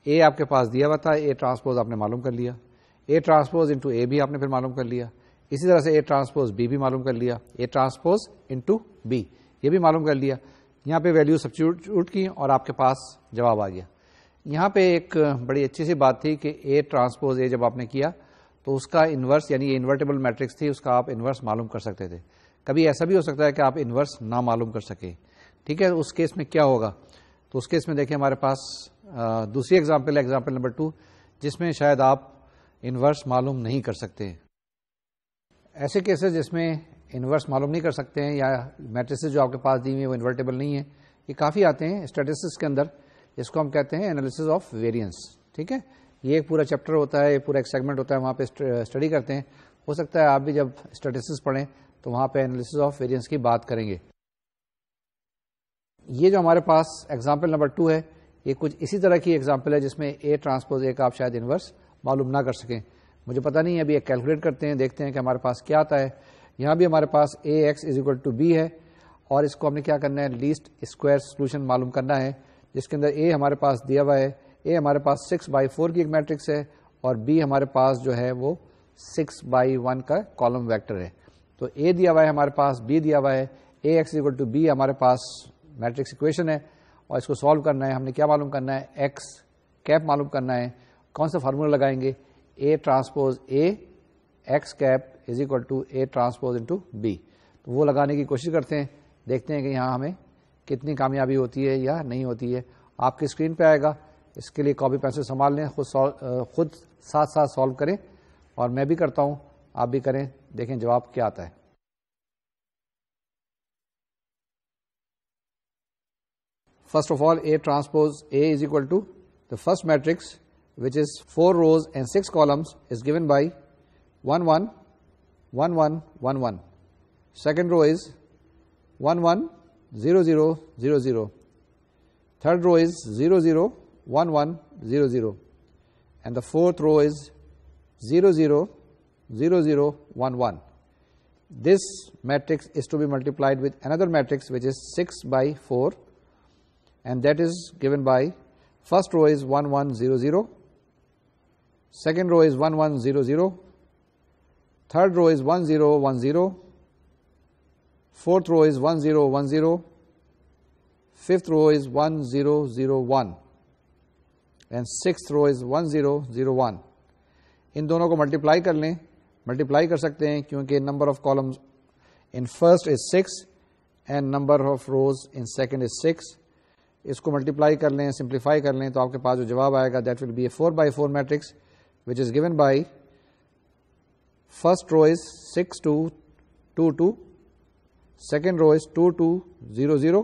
Speaker 1: A آپ کے پاس دیا ہوا تھا, A ٹرانسپوز آپ نے معلوم کر لیا, A ٹرانسپوز انٹو A بھی آپ نے پھر معلوم کر لیا. اسی طرح سے A ٹرانسپوز B بھی معلوم کر لیا, A ٹرانسپوز انٹو B یہ بھی معلوم کر لیا. یہاں پہ ویلیو سبسٹیٹیوٹ کی اور آپ کے پاس جواب آ گیا. یہاں پہ ایک بڑی اچھی سی بات تھی کہ A ٹرانسپوز A جب آپ نے کیا تو اس کا انورس یعنی یہ انورٹیبل میٹرکس تھی, اس کا آپ انورس معلوم کر سکتے تھے. کبھی ایسا بھی ہو سکتا ہے کہ آپ انورس نہ معلوم کر سکیں. ٹھیک ہے, اس کیس میں کیا ہوگا؟ تو اس کیس میں دیکھیں ہمارے پاس دوسری ایگزامپل ہے, ایگزامپل نمبر 2, جس میں شاید آپ انورس معلوم نہیں کر سکتے. ایسے کیسز جس میں انورس معلوم نہیں کر سکتے ہیں یا میٹریسز جو آپ کے پاس دی ہوئی ہیں وہ انورٹیبل نہیں ہے, یہ کافی آتے ہیں اسٹیٹسٹکس کے اندر, جس کو ہم کہتے ہیں انالیسس آف ویریئنس. ٹھیک ہے, یہ ایک پورا چیپٹر ہوتا ہے, یہ پورا ایک سیگمنٹ ہوتا ہے, وہاں پہ اسٹڈی کرتے ہیں. ہو سکتا ہے آپ بھی جب اسٹیٹسٹکس پڑھیں تو وہاں پہ انالیسس آف ویریئنس کی بات کریں گے. یہ جو ہمارے پاس ایگزامپل نمبر 2 ہے یہ کچھ اسی طرح کی ایگزامپل ہے جس میں A ٹرانسپوز A کا آپ شاید انورس معلوم نہ کر سکیں. مجھے پتہ نہیں ہے, ابھی ایک کیلکولیٹ کرتے ہیں, دیکھتے ہیں کہ ہمارے پاس کیا آتا ہے. یہاں بھی ہمارے پاس AX=B ہے اور اس کو ہم نے کیا کرنا ہے, لیسٹ اسکوائر سولوشن معلوم کرنا ہے, جس کے اندر A ہمارے پاس دیا ہوا ہے. A ہمارے پاس 6/4 کی ایک میٹرکس ہے اور B ہمارے پاس جو ہے وہ 6/1 کا کالم ویکٹر ہے. تو A دیا ہوا ہے ہمارے پاس, B دیا ہوا ہے, AX=B ہمارے پاس میٹرکس اکویشن ہے اور اس کو سالو کرنا ہے. ہم نے کیا معلوم کرنا ہے؟ ایکس کیپ معلوم کرنا ہے. کون سا فارمولا لگائیں گے؟ A transpose A x cap is equal to A transpose into B. تو وہ لگانے کی کوشش کرتے ہیں, دیکھتے ہیں کہ یہاں ہمیں کتنی کامیابی ہوتی ہے یا نہیں ہوتی ہے. آپ کی اسکرین پہ آئے گا, اس کے لیے کاپی پینسل سنبھال لیں, خود ساتھ ساتھ سالو کریں اور میں بھی کرتا ہوں, آپ بھی کریں, دیکھیں جواب کیا آتا ہے. First of all, A transpose A is equal to the first matrix, which is 4 rows and 6 columns, is given by 1 1 1 1 1 1. Second row is 1 1 0 0 0 0. Third row is 0 0 1 1 0 0. And the fourth row is 0 0 0 0 1 1. This matrix is to be multiplied with another matrix which is 6/4. And that is given by first row is 1 1 0 0, second row is 1 1 0 0, third row is 1 0 1 0, fourth row is 1 0 1 0, fifth row is 1 0 0 1 and sixth row is 1 0 0 1. ان دونوں کو multiply کر لیں, multiply کر سکتے ہیں کیونکہ number of columns in first is 6 and number of rows in second is 6. اس کو ملٹیپلائی کر لیں, سمپلیفائی کر لیں, تو آپ کے پاس جو جواب آئے گا that will be a 4x4 matrix which is given by first row is 6 2 2 2, second row is 2 2 0 0,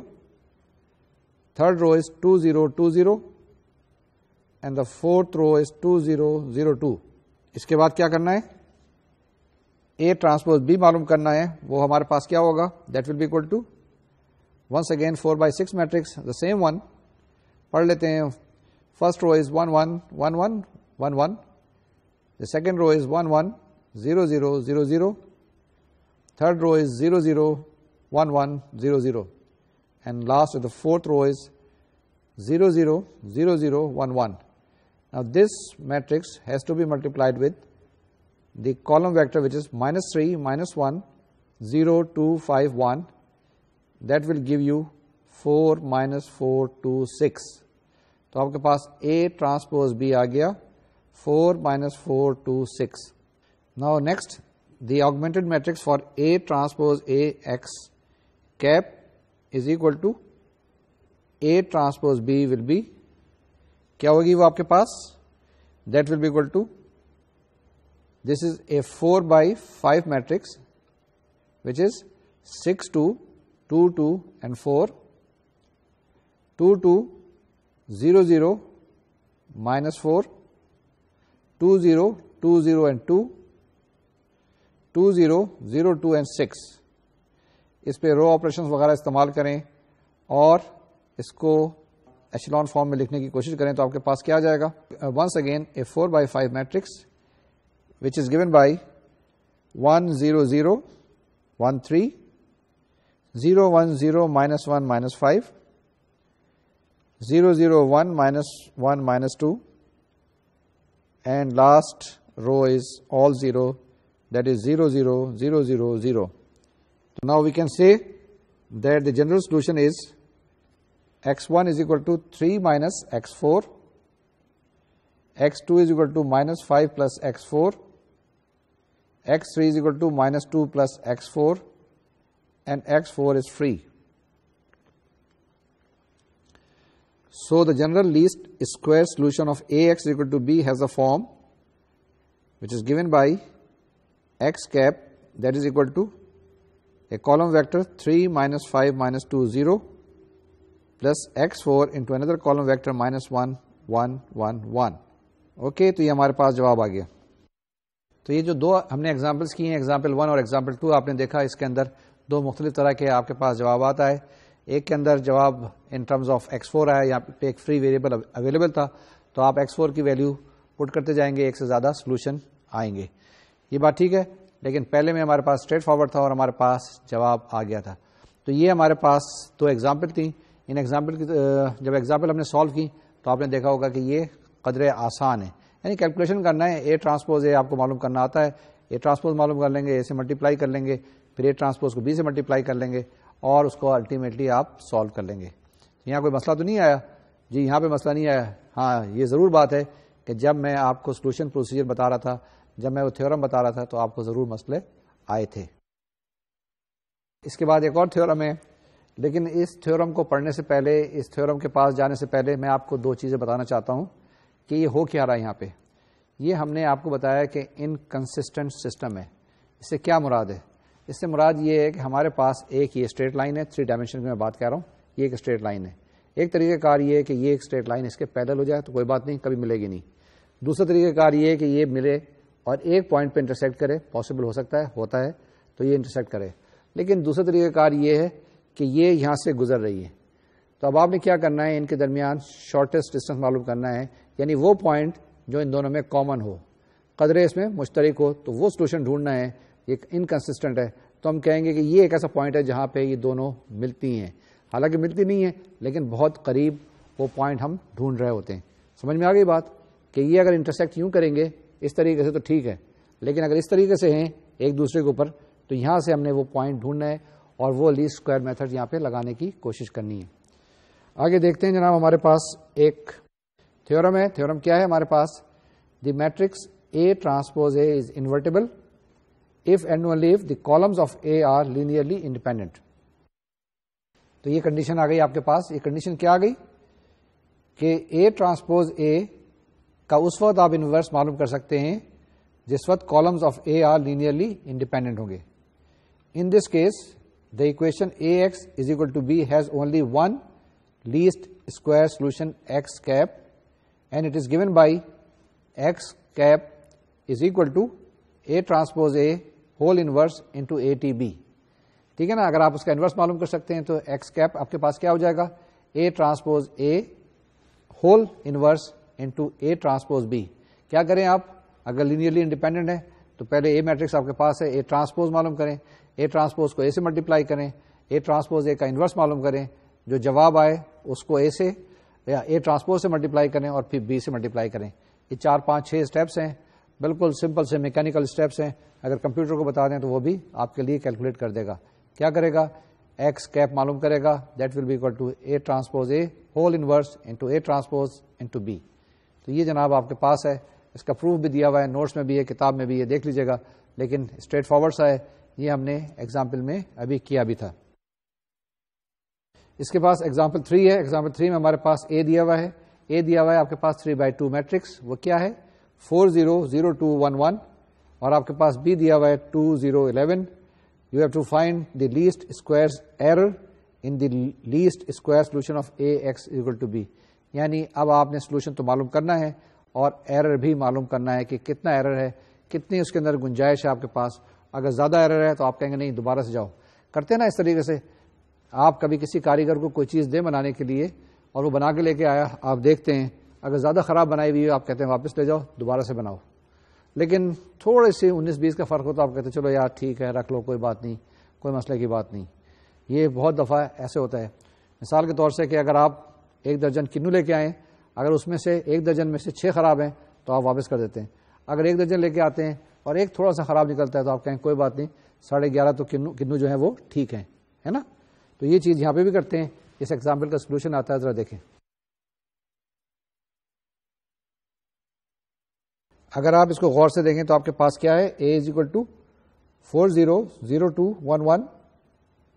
Speaker 1: third row is 2 0 2 0 and the fourth row is 2 0 0 2. اس کے بعد کیا کرنا ہے, A ٹرانسپوز B معلوم کرنا ہے. وہ ہمارے پاس کیا ہوگا, that will be equal to once again 4x6 matrix, the same one. پڑھ لیتے ہیں. First row is 1 1 1 1 1 1, the second row is 1 1 0 0 0 0, third row is 0 0 1 1 0 0 and last the fourth row is 0 0 0 0 1 1. Now this matrix has to be multiplied with the column vector which is -3 -1 0 2 5 1. That will give you 4 -4 2 6. تو آپ کے پاس A transpose B آ گیا 4 -4 2 6. Now next, the augmented matrix for A transpose A X cap is equal to A transpose B will be, کیا ہوگی وہ آپ کے پاس, that will be equal to, this is a 4x5 matrix which is 6 2 2 2 and 4, 2 2 0 0 -4, 2 0 2 0 and 2, 2 0 0 2 and 6. اس پہ رو operations وغیرہ استعمال کریں اور اس کو ایشلون فارم میں لکھنے کی کوشش کریں تو آپ کے پاس کیا آ جائے گا. Once again a 4x5 matrix which is given by 1 0 0 1 3 0 1 0 -1 -5 0 0 1 -1 -2 and last row is all 0, that is 0 0 0 0 0. So now we can say that the general solution is x1 is equal to 3 minus x4, x2 is equal to -5 plus x4, x3 is equal to -2 plus x4 and x4 is free. So the general least square solution of Ax is equal to B has a form which is given by x cap, that is equal to a column vector 3 -5 -2 0 plus x4 into another column vector -1 1 1 1. Okay, تو یہ ہمارے پاس جواب آ گیا. تو یہ جو دو ہم نے ایگزامپلس کی ہیں, ایگزامپل 1 اور ایگزامپل 2, آپ نے دیکھا اس کے اندر دو مختلف طرح کے آپ کے پاس جوابات آئے. ایک کے اندر جواب ان ٹرمز آف x4 آیا, یہاں پہ ایک فری ویریبل اویلیبل تھا تو آپ x4 کی ویلیو پٹ کرتے جائیں گے, ایک سے زیادہ سولوشن آئیں گے. یہ بات ٹھیک ہے, لیکن پہلے میں ہمارے پاس اسٹریٹ فارورڈ تھا اور ہمارے پاس جواب آ گیا تھا. تو یہ ہمارے پاس دو ایگزامپل تھیں. ان ایگزامپل کی جب ایگزامپل ہم نے سالو کی تو آپ نے دیکھا ہوگا کہ یہ قدر آسان ہے, یعنی کیلکولیشن کرنا ہے. اے ٹرانسپوز اے آپ کو معلوم کرنا آتا ہے, اے ٹرانسپوز معلوم کر لیں گے, اے سے ملٹیپلائی کر لیں گے, پھر اے ٹرانسپوز کو بی سے ملٹیپلائی کر لیں گے اور اس کو الٹیمیٹلی آپ سالو کر لیں گے. یہاں کوئی مسئلہ تو نہیں آیا جی, یہاں پہ مسئلہ نہیں آیا. ہاں یہ ضرور بات ہے کہ جب میں آپ کو سولوشن پروسیجر بتا رہا تھا, جب میں وہ تھیورم بتا رہا تھا تو آپ کو ضرور مسئلے آئے تھے. اس کے بعد ایک اور تھیورم ہے, لیکن اس تھیورم کو پڑھنے سے پہلے, اس تھیورم کے پاس جانے سے پہلے میں آپ کو دو چیزیں بتانا چاہتا ہوں کہ یہ ہو کیا رہا ہے یہاں پہ. یہ ہم نے آپ کو بتایا کہ انکنسسٹنٹ سسٹم ہے. اس سے کیا مراد ہے؟ اس سے مراد یہ ہے کہ ہمارے پاس ایک یہ اسٹریٹ لائن ہے, 3 ڈائمینشن کی میں بات کر رہا ہوں, یہ ایک اسٹریٹ لائن ہے. ایک طریقہ کار یہ ہے کہ یہ ایک اسٹریٹ لائن اس کے پیرل ہو جائے تو کوئی بات نہیں, کبھی ملے گی نہیں. دوسرا طریقہ کار یہ ہے کہ یہ ملے اور ایک پوائنٹ پہ انٹرسیکٹ کرے, پاسبل ہو سکتا ہے, ہوتا ہے تو یہ انٹرسیکٹ کرے. لیکن دوسرا طریقہ کار یہ ہے کہ یہ یہاں سے گزر رہی ہے. تو اب آپ نے کیا کرنا ہے, ان کے درمیان شارٹیسٹ ڈسٹینس معلوم کرنا ہے, یعنی وہ پوائنٹ جو ان دونوں میں کامن ہو, قدرے اس میں مشترک ہو, تو وہ سولوشن ڈھونڈنا ہے. یہ انکنسسٹنٹ ہے تو ہم کہیں گے کہ یہ ایک ایسا پوائنٹ ہے جہاں پہ یہ دونوں ملتی ہیں, حالانکہ ملتی نہیں ہیں لیکن بہت قریب وہ پوائنٹ ہم ڈھونڈ رہے ہوتے ہیں. سمجھ میں آ گئی بات کہ یہ اگر انٹرسیکٹ یوں کریں گے اس طریقے سے تو ٹھیک ہے, لیکن اگر اس طریقے سے ہیں ایک دوسرے کے اوپر تو یہاں سے ہم نے وہ پوائنٹ ڈھونڈنا ہے اور وہ لیسٹ اسکوائر میتھڈ یہاں پہ لگانے کی کوشش کرنی ہے. آگے دیکھتے ہیں جناب، ہمارے پاس ایک تھیورم ہے. تھیورم کیا ہے ہمارے پاس؟ The matrix A transpose A is invertible if and only if the columns of A are linearly independent. تو یہ کنڈیشن آ گئی آپ کے پاس. یہ کنڈیشن کیا آ گئی کہ A ٹرانسپوز A کا اس وقت آپ انورس معلوم کر سکتے ہیں جس وقت columns of A are linearly independent ہوں گے. In this case the equation AX is equal to B has only one least square solution X cap and it is given by X cap is equal to A transpose A whole inverse into ATB. ٹھیک ہے نا. اگر آپ اس کا inverse معلوم کر سکتے ہیں تو X cap آپ کے پاس کیا ہو جائے گا؟ A transpose A whole inverse into A transpose B. کیا کریں آپ؟ اگر لینئرلی انڈیپینڈنٹ ہے تو پہلے اے میٹرکس آپ کے پاس ہے، اے ٹرانسپوز معلوم کریں، اے ٹرانسپوز کو اے سے ملٹیپلائی کریں، اے ٹرانسپوز اے کا انورس معلوم کریں، جو جواب آئے اس کو اے سے یا اے ٹرانسپوز سے ملٹیپلائی کریں اور پھر بی سے ملٹیپلائی کریں. یہ 4 5 6 اسٹیپس ہیں، بالکل سمپل سے میکینیکل اسٹیپس ہیں. اگر کمپیوٹر کو بتا دیں تو وہ بھی آپ کے لیے کیلکولیٹ کر دے گا. کیا کرے گا؟ ایکس کیپ معلوم کرے گا، that will be equal to A transpose A whole inverse into A transpose into B. تو یہ جناب آپ کے پاس ہے. اس کا پروف بھی دیا ہوا ہے، نوٹس میں بھی ہے، کتاب میں بھی ہے، دیکھ لیجیے گا. لیکن اسٹریٹ فارورڈ سا ہے، یہ ہم نے ایگزامپل میں ابھی کیا بھی تھا. اس کے پاس ایگزامپل 3 ہے. ایگزامپل 3 میں ہمارے پاس اے دیا ہوا ہے. اے دیا ہوا ہے آپ کے پاس 3/2 میٹرکس. وہ کیا ہے؟ 4 0 0 2 1 1. اور آپ کے پاس بی دیا ہوا ہے 2 0 11. You have to find the least square error in the least square solution of A x equal to B. یعنی اب آپ نے سولوشن تو معلوم کرنا ہے اور ایرر بھی معلوم کرنا ہے کہ کتنا ایرر ہے، کتنی اس کے اندر گنجائش ہے آپ کے پاس. اگر زیادہ ایرر ہے تو آپ کہیں گے نہیں دوبارہ سے جاؤ. کرتے ہیں نا اس طریقے سے. آپ کبھی کسی کاریگر کو کوئی چیز دیں بنانے کے لیے اور وہ بنا کے لے کے آیا، آپ دیکھتے ہیں اگر زیادہ خراب بنائی ہوئی ہے آپ کہتے ہیں واپس لے جاؤ دوبارہ سے بناؤ. لیکن تھوڑے سے 19-20 کا فرق ہوتا ہے، آپ کہتے ہیں چلو یار ٹھیک ہے رکھ لو، کوئی بات نہیں، کوئی مسئلے کی بات نہیں. یہ بہت دفعہ ایسے ہوتا ہے. مثال کے طور سے کہ اگر آپ 1 درجن کنو لے کے آئیں، اگر اس میں سے 1 درجن میں سے 6 خراب ہیں تو آپ واپس کر دیتے ہیں. اگر 1 درجن لے کے آتے ہیں اور ایک تھوڑا سا خراب نکلتا ہے تو آپ کہیں کوئی بات نہیں، 11.5 تو کنو جو ہے وہ ٹھیک ہے نا. تو یہ چیز یہاں پہ بھی کرتے ہیں. اس ایگزامپل کا سولوشن آتا ہے، ذرا دیکھیں. اگر آپ اس کو غور سے دیکھیں تو آپ کے پاس کیا ہے؟ A is equal to 4 0 0 2 1 1،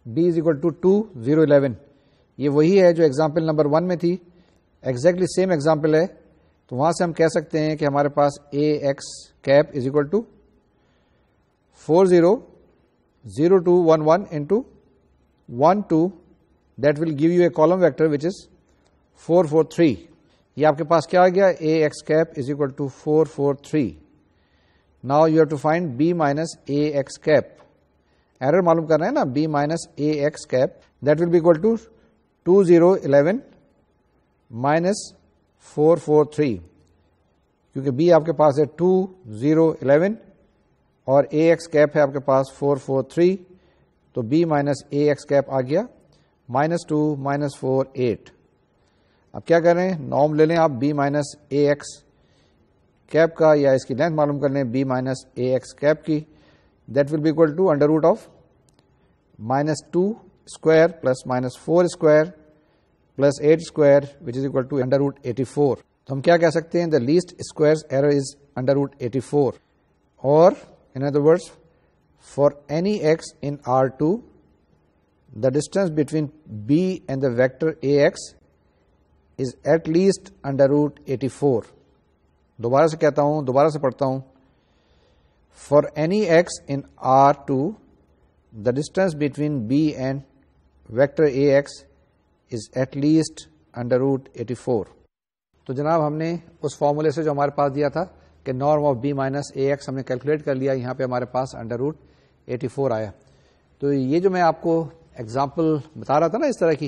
Speaker 1: B is equal to 2 0 11. یہ وہی ہے جو ایگزامپل نمبر 1 میں تھی، ایگزیکٹلی سیم ایگزامپل ہے. تو وہاں سے ہم کہہ سکتے ہیں کہ ہمارے پاس A x cap is equal to 4 0 0 2 1 1 into 1 2، that will give you a column vector which is 4 4 3. یہ آپ کے پاس کیا آ گیا؟ A x cap is equal to 4 4 3. Now you have to find B minus A x cap. Error معلوم کرنا ہے نا، B minus A x cap, that will be equal to 2 0 11 minus 4 4 3. کیونکہ بی آپ کے پاس ہے 2 0 11 اور اے ایکس کیپ ہے آپ کے پاس 4 4 3. تو B minus A x cap آ گیا -2 -4 8. اب کیا کریں؟ نارم لے لیں آپ B minus A x cap کا، یا اس کی لینتھ معلوم کر لیں B minus A x cap کی. That will be equal to under root of -2 square plus -4 square plus 8 square which is equal to under root 84. تو ہم کیا کہہ سکتے ہیں؟ The least square error is under root 84. اور in other words for any x in R2 the distance between B and the vector AX is at least under root 84. دوبارہ سے کہتا ہوں، دوبارہ سے پڑھتا ہوں. For any x in R2 the distance between B and vector AX is at least under root 84. تو جناب ہم نے اس فارمولے سے جو ہمارے پاس دیا تھا کہ norm of B minus A x ہم نے کیلکولیٹ کر لیا. یہاں پہ ہمارے پاس انڈر روٹ 84 آیا. تو یہ جو میں آپ کو ایگزامپل بتا رہا تھا نا اس طرح کی،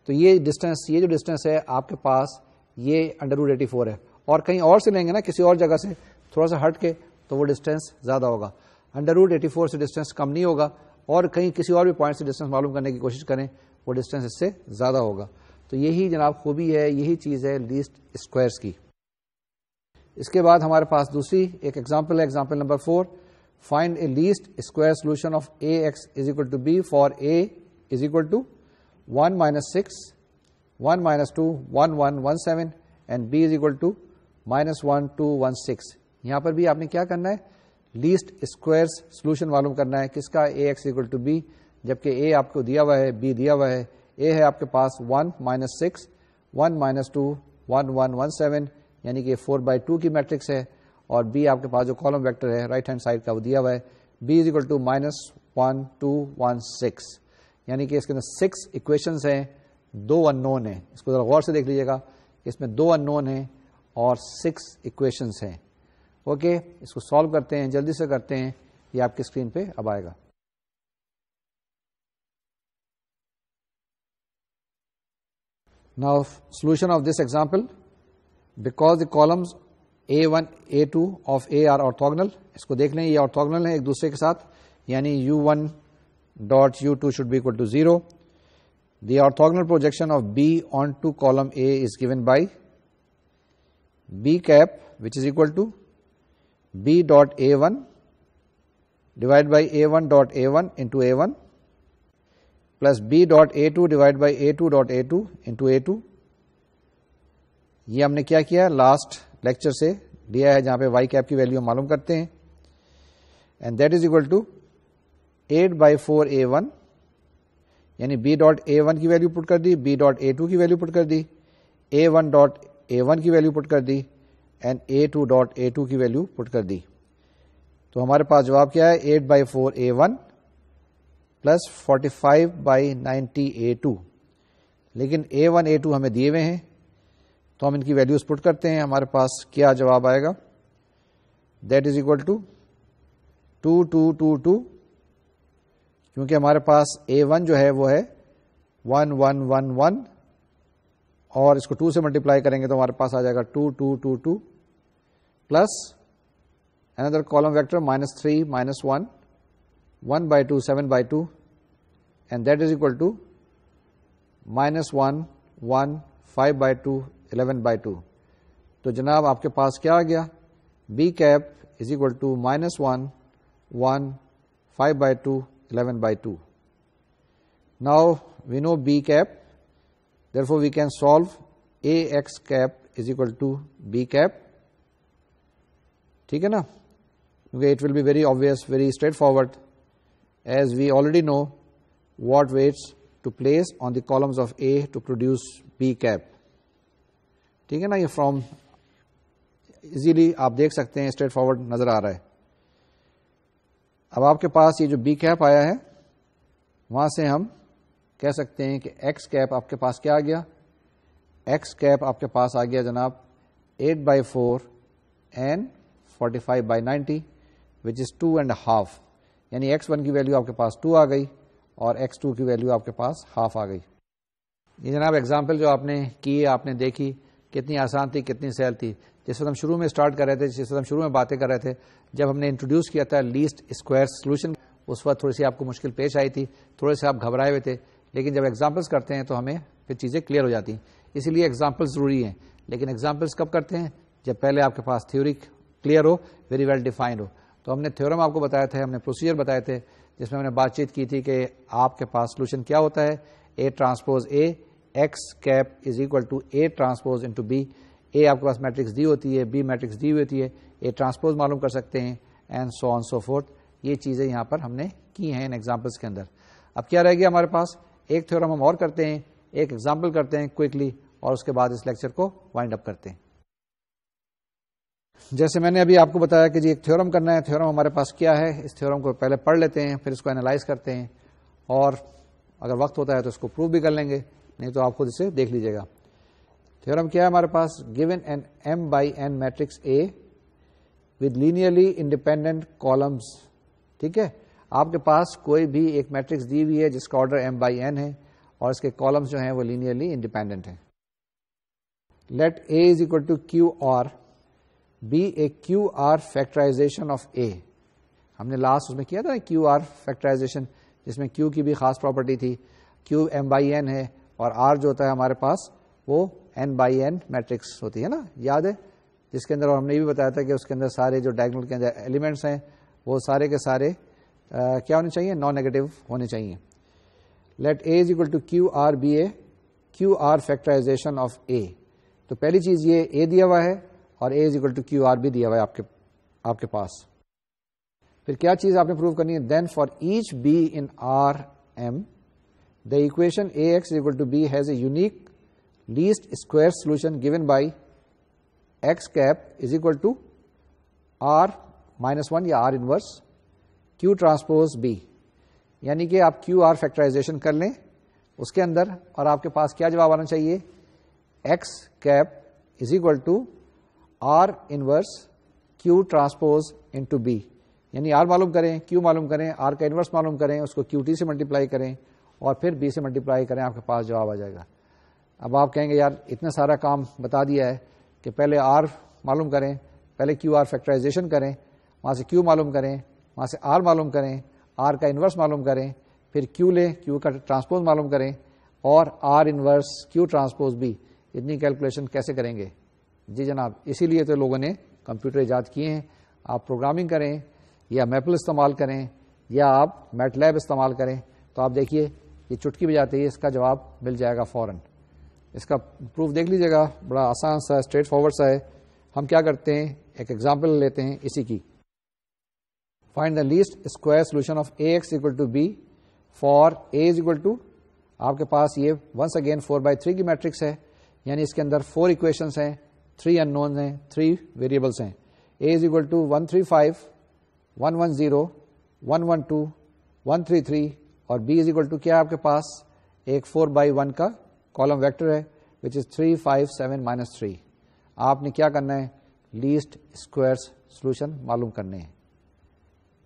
Speaker 1: تو یہ جو ڈسٹینس ہے آپ کے پاس یہ انڈر روٹ 84 ہے. اور کہیں اور سے لیں گے نا، کسی اور جگہ سے تھوڑا سا ہٹ کے، تو وہ ڈسٹینس زیادہ ہوگا. انڈر روٹ 84 سے ڈسٹینس کم نہیں ہوگا، اور کہیں کسی اور بھی پوائنٹ سے ڈسٹینس معلوم کرنے کی کوشش کریں وہ ڈسٹینس اس سے زیادہ ہوگا. تو یہی جناب خوبی ہے، یہی چیز ہے لیسٹ اسکوائرس کی. اس کے بعد ہمارے پاس دوسری ایک ایگزامپل ہے، example number 4. Find a least square solution of A x is equal to B for A is equal to 1 minus 6, 1 minus 2 1 1 1 7 and b is equal to minus 1 2 1 6. یہاں پر بھی آپ نے کیا کرنا ہے؟ لیسٹ اسکوائر سولوشن معلوم کرنا ہے. کس کا؟ اے ایکس اکول ٹو بی, جبکہ اے آپ کو دیا ہوا ہے, بی دیا ہوا ہے. اے ہے آپ کے پاس 1 minus 6 1 minus 2 1 1 1 7 یعنی کہ 4/2 کی میٹرکس ہے, اور بی آپ کے پاس جو کالم ویکٹر ہے رائٹ ہینڈ سائڈ کا وہ دیا ہوا ہے, B is equal to minus 1 2 1 6 یعنی کہ اس کے اندر 6 اکویشنز ہیں, 2 ان نون ہیں. اس کو ذرا غور سے دیکھ لیجیے گا, اس میں 2 ان نون ہیں اور 6 اکویشنز ہیں. اوکے, اس کو سالو کرتے ہیں, جلدی سے کرتے ہیں, یہ آپ کی اسکرین پہ اب آئے گا. Now solution of this example, because the columns A1 A2 of A are orthogonal, اس کو دیکھ لیں یہ orthogonal ہے ایک دوسرے کے ساتھ, یعنی U1 dot U2 should be equal to 0. The orthogonal projection of B onto column A is given by B cap, which is equal to B dot A1 divided by A1 dot A1 into A1 plus B dot A2 divided by A2 dot A2 into A2. یہ ہم نے کیا کیا last lecture سے دیا ہے جہاں پہ وائی کیپ کی ویلیو معلوم کرتے ہیں, and that is equal to 8/4 A1 یعنی B ڈاٹ A1 کی ویلیو پٹ کر دی, B ڈاٹ A2 کی ویلیو پٹ کر دی, A1 ڈاٹ A1 کی ویلیو پٹ کر دی, اینڈ A2 ڈاٹ A2 کی ویلیو پٹ کر دی. تو ہمارے پاس جواب کیا ہے 8/4 A1 پلس 45/90 A2. لیکن A1 A2 ہمیں دیے ہوئے ہیں تو ہم ان کی ویلیوز پٹ کرتے ہیں, ہمارے پاس کیا جواب آئے گا, دیٹ از اکول ٹو 2 2 2 2 کیونکہ ہمارے پاس A1 جو ہے وہ ہے 1 1 1 1 اور اس کو 2 سے ملٹیپلائی کریں گے تو ہمارے پاس آ جائے گا 2 2 2 2 plus another column vector -3 -1 1/2 7/2 and that is equal to -1 1 5/2 11/2. تو جناب آپ کے پاس کیا آ گیا, B cap is equal to -1 1 5/2 11/2. Now we know B cap, therefore we can solve AX cap is equal to B cap. ٹھیک ہے نا, کیونکہ it will be very obvious, very straightforward, as we already know what weights to place on the columns of A to produce B cap. ٹھیک ہے نا, یہ from easily آپ دیکھ سکتے ہیں, اسٹریٹ فارورڈ نظر آ رہا ہے. اب آپ کے پاس یہ جو بی کیپ آیا ہے وہاں سے ہم کہہ سکتے ہیں کہ ایکس کیپ آپ کے پاس کیا آ گیا, ایکس کیپ آپ کے پاس آ گیا جناب 8/4 and 45/90 which is 2.5 یعنی x1 کی ویلیو آپ کے پاس 2 آ گئی اور x2 کی ویلیو آپ کے پاس ہاف آ گئی. یہ جناب ایگزامپل جو آپ نے کی, آپ نے دیکھی کتنی آسان تھی, کتنی سہل تھی. جس وقت ہم شروع میں اسٹارٹ کر رہے تھے, جس وقت ہم شروع میں باتیں کر رہے تھے, جب ہم نے انٹروڈیوس کیا تھا لیسٹ اسکوائر سولوشن, اس وقت تھوڑی سی آپ کو مشکل پیش آئی تھی, تھوڑے سے آپ گھبرائے ہوئے تھے, لیکن جب ایگزامپلس کرتے ہیں تو ہمیں پھر چیزیں کلیئر ہو جاتی ہیں. اسی لیے ایگزامپلس ضروری ہیں, لیکن ایگزامپلس کب کرتے ہیں, جب پہلے آپ کے پاس تھیوری کلیئر ہو, ویری ویل ڈیفائنڈ ہو. تو ہم نے تھیورم آپ کو بتایا تھا, ہم نے پروسیجر بتائے تھے جس میں ہم نے بات چیت کی تھی کہ آپ کے پاس سولوشن کیا ہوتا ہے, A transpose A x cap is equal to A transpose into B. A آپ کے پاس میٹرکس دی ہوتی ہے, B میٹرکس دی ہوئی ہوتی ہے, A ٹرانسپوز معلوم کر سکتے ہیں, and so on so forth. یہ چیزیں یہاں پر ہم نے کی ہیں ان ایگزامپلس کے اندر. اب کیا رہ گیا ہمارے پاس, ایک تھیورم ہم اور کرتے ہیں, ایک ایگزامپل کرتے ہیں کوئکلی, اور اس کے بعد اس لیکچر کو وائنڈ اپ کرتے ہیں. جیسے میں نے ابھی آپ کو بتایا کہ جی ایک تھیورم کرنا ہے, تھیورم ہمارے پاس کیا ہے, اس تھیورم کو پہلے پڑھ لیتے ہیں, پھر اس کو اینالائز کرتے ہیں, اور اگر وقت ہوتا ہے تو اس کو پروو بھی کر لیں گے, نہیں تو آپ خود اسے دیکھ لیجیے گا. تھیورم کیا ہے ہمارے پاس, given an m/n matrix A with linearly independent columns. ٹھیک ہے, آپ کے پاس کوئی بھی ایک میٹرکس دی ہوئی ہے جس کا آرڈر m/n ہے اور اس کے کالمس جو ہیں وہ لینئرلی انڈیپینڈنٹ ہیں. Let A is equal to QR be a QR factorization of A. ہم نے لاسٹ اس میں کیا تھا QR factorization, جس میں Q کی بھی خاص پراپرٹی تھی, Q m/n ہے اور R جو ہوتا ہے ہمارے پاس وہ n/n میٹرکس ہوتی ہے نا, یاد ہے, جس کے اندر, اور ہم نے یہ بھی بتایا تھا کہ اس کے اندر سارے جو ڈائگنل کے اندر ایلیمنٹس ہیں وہ سارے کے سارے کیا ہونے چاہیے, نان نیگیٹو ہونے چاہیے. Let A is equal to QR be a Q R factorization of A. تو پہلی چیز یہ اے دیا ہوا ہے اور A is equal to Q R بھی دیا ہوا ہے آپ کے پاس. پھر کیا چیز آپ نے پروو کرنی ہے؟ Then for each B in R M the equation A x equal to B has a unique least square solution given by x cap is equal to R minus one یا R inverse Q transpose be. یعنی کہ آپ کیو R factorisation کر لیں اس کے اندر اور آپ کے پاس کیا جواب آنا چاہیے؟ X cap is equal to R inverse Q transpose into B. یعنی آر معلوم کریں، کیو معلوم کریں، آر کا انورس معلوم کریں، اس کو کیو ٹی سے ملٹیپلائی کریں اور پھر بی سے ملٹیپلائی کریں، آپ کے پاس جواب آ جائے گا. اب آپ کہیں گے یار اتنا سارا کام بتا دیا ہے کہ پہلے آر معلوم کریں، پہلے کیو آر فیکٹرائزیشن کریں، وہاں سے کیو معلوم کریں، وہاں سے آر معلوم کریں، آر کا انورس معلوم کریں، پھر کیو لیں، کیو کا ٹرانسپوز معلوم کریں اور R inverse Q transpose B. اتنی کیلکولیشن کیسے کریں گے؟ جی جناب، اسی لیے تو لوگوں نے کمپیوٹر ایجاد کیے ہیں. آپ پروگرامنگ کریں یا میپل استعمال کریں یا آپ میٹ لیب استعمال کریں تو آپ دیکھیے یہ چٹکی بجاتے ہی اس کا جواب مل جائے گا فوراً. اس کا پروف دیکھ لیجیے گا، بڑا آسان سا اسٹریٹ فارورڈ سا ہے. ہم کیا کرتے ہیں، ایک ایگزامپل لیتے ہیں اسی کی. Find the least square solution of A x equal to B for A is equal to, آپ کے پاس یہ ونس اگین 4/3 کی میٹرکس ہے، یعنی اس کے اندر 4 اکویشنس ہیں، 3 ان نونز ہیں، 3 ویریبلس ہیں. اے از اکول ٹو 135 110 112 133 اور بی از اکول ٹو کیا ہے آپ کے پاس ایک 4/1 کا کالم ویکٹر ہے وچ از 3 5 7 -3. آپ نے کیا کرنا ہے؟ لیسٹ اسکوائر سولوشن معلوم کرنے ہیں.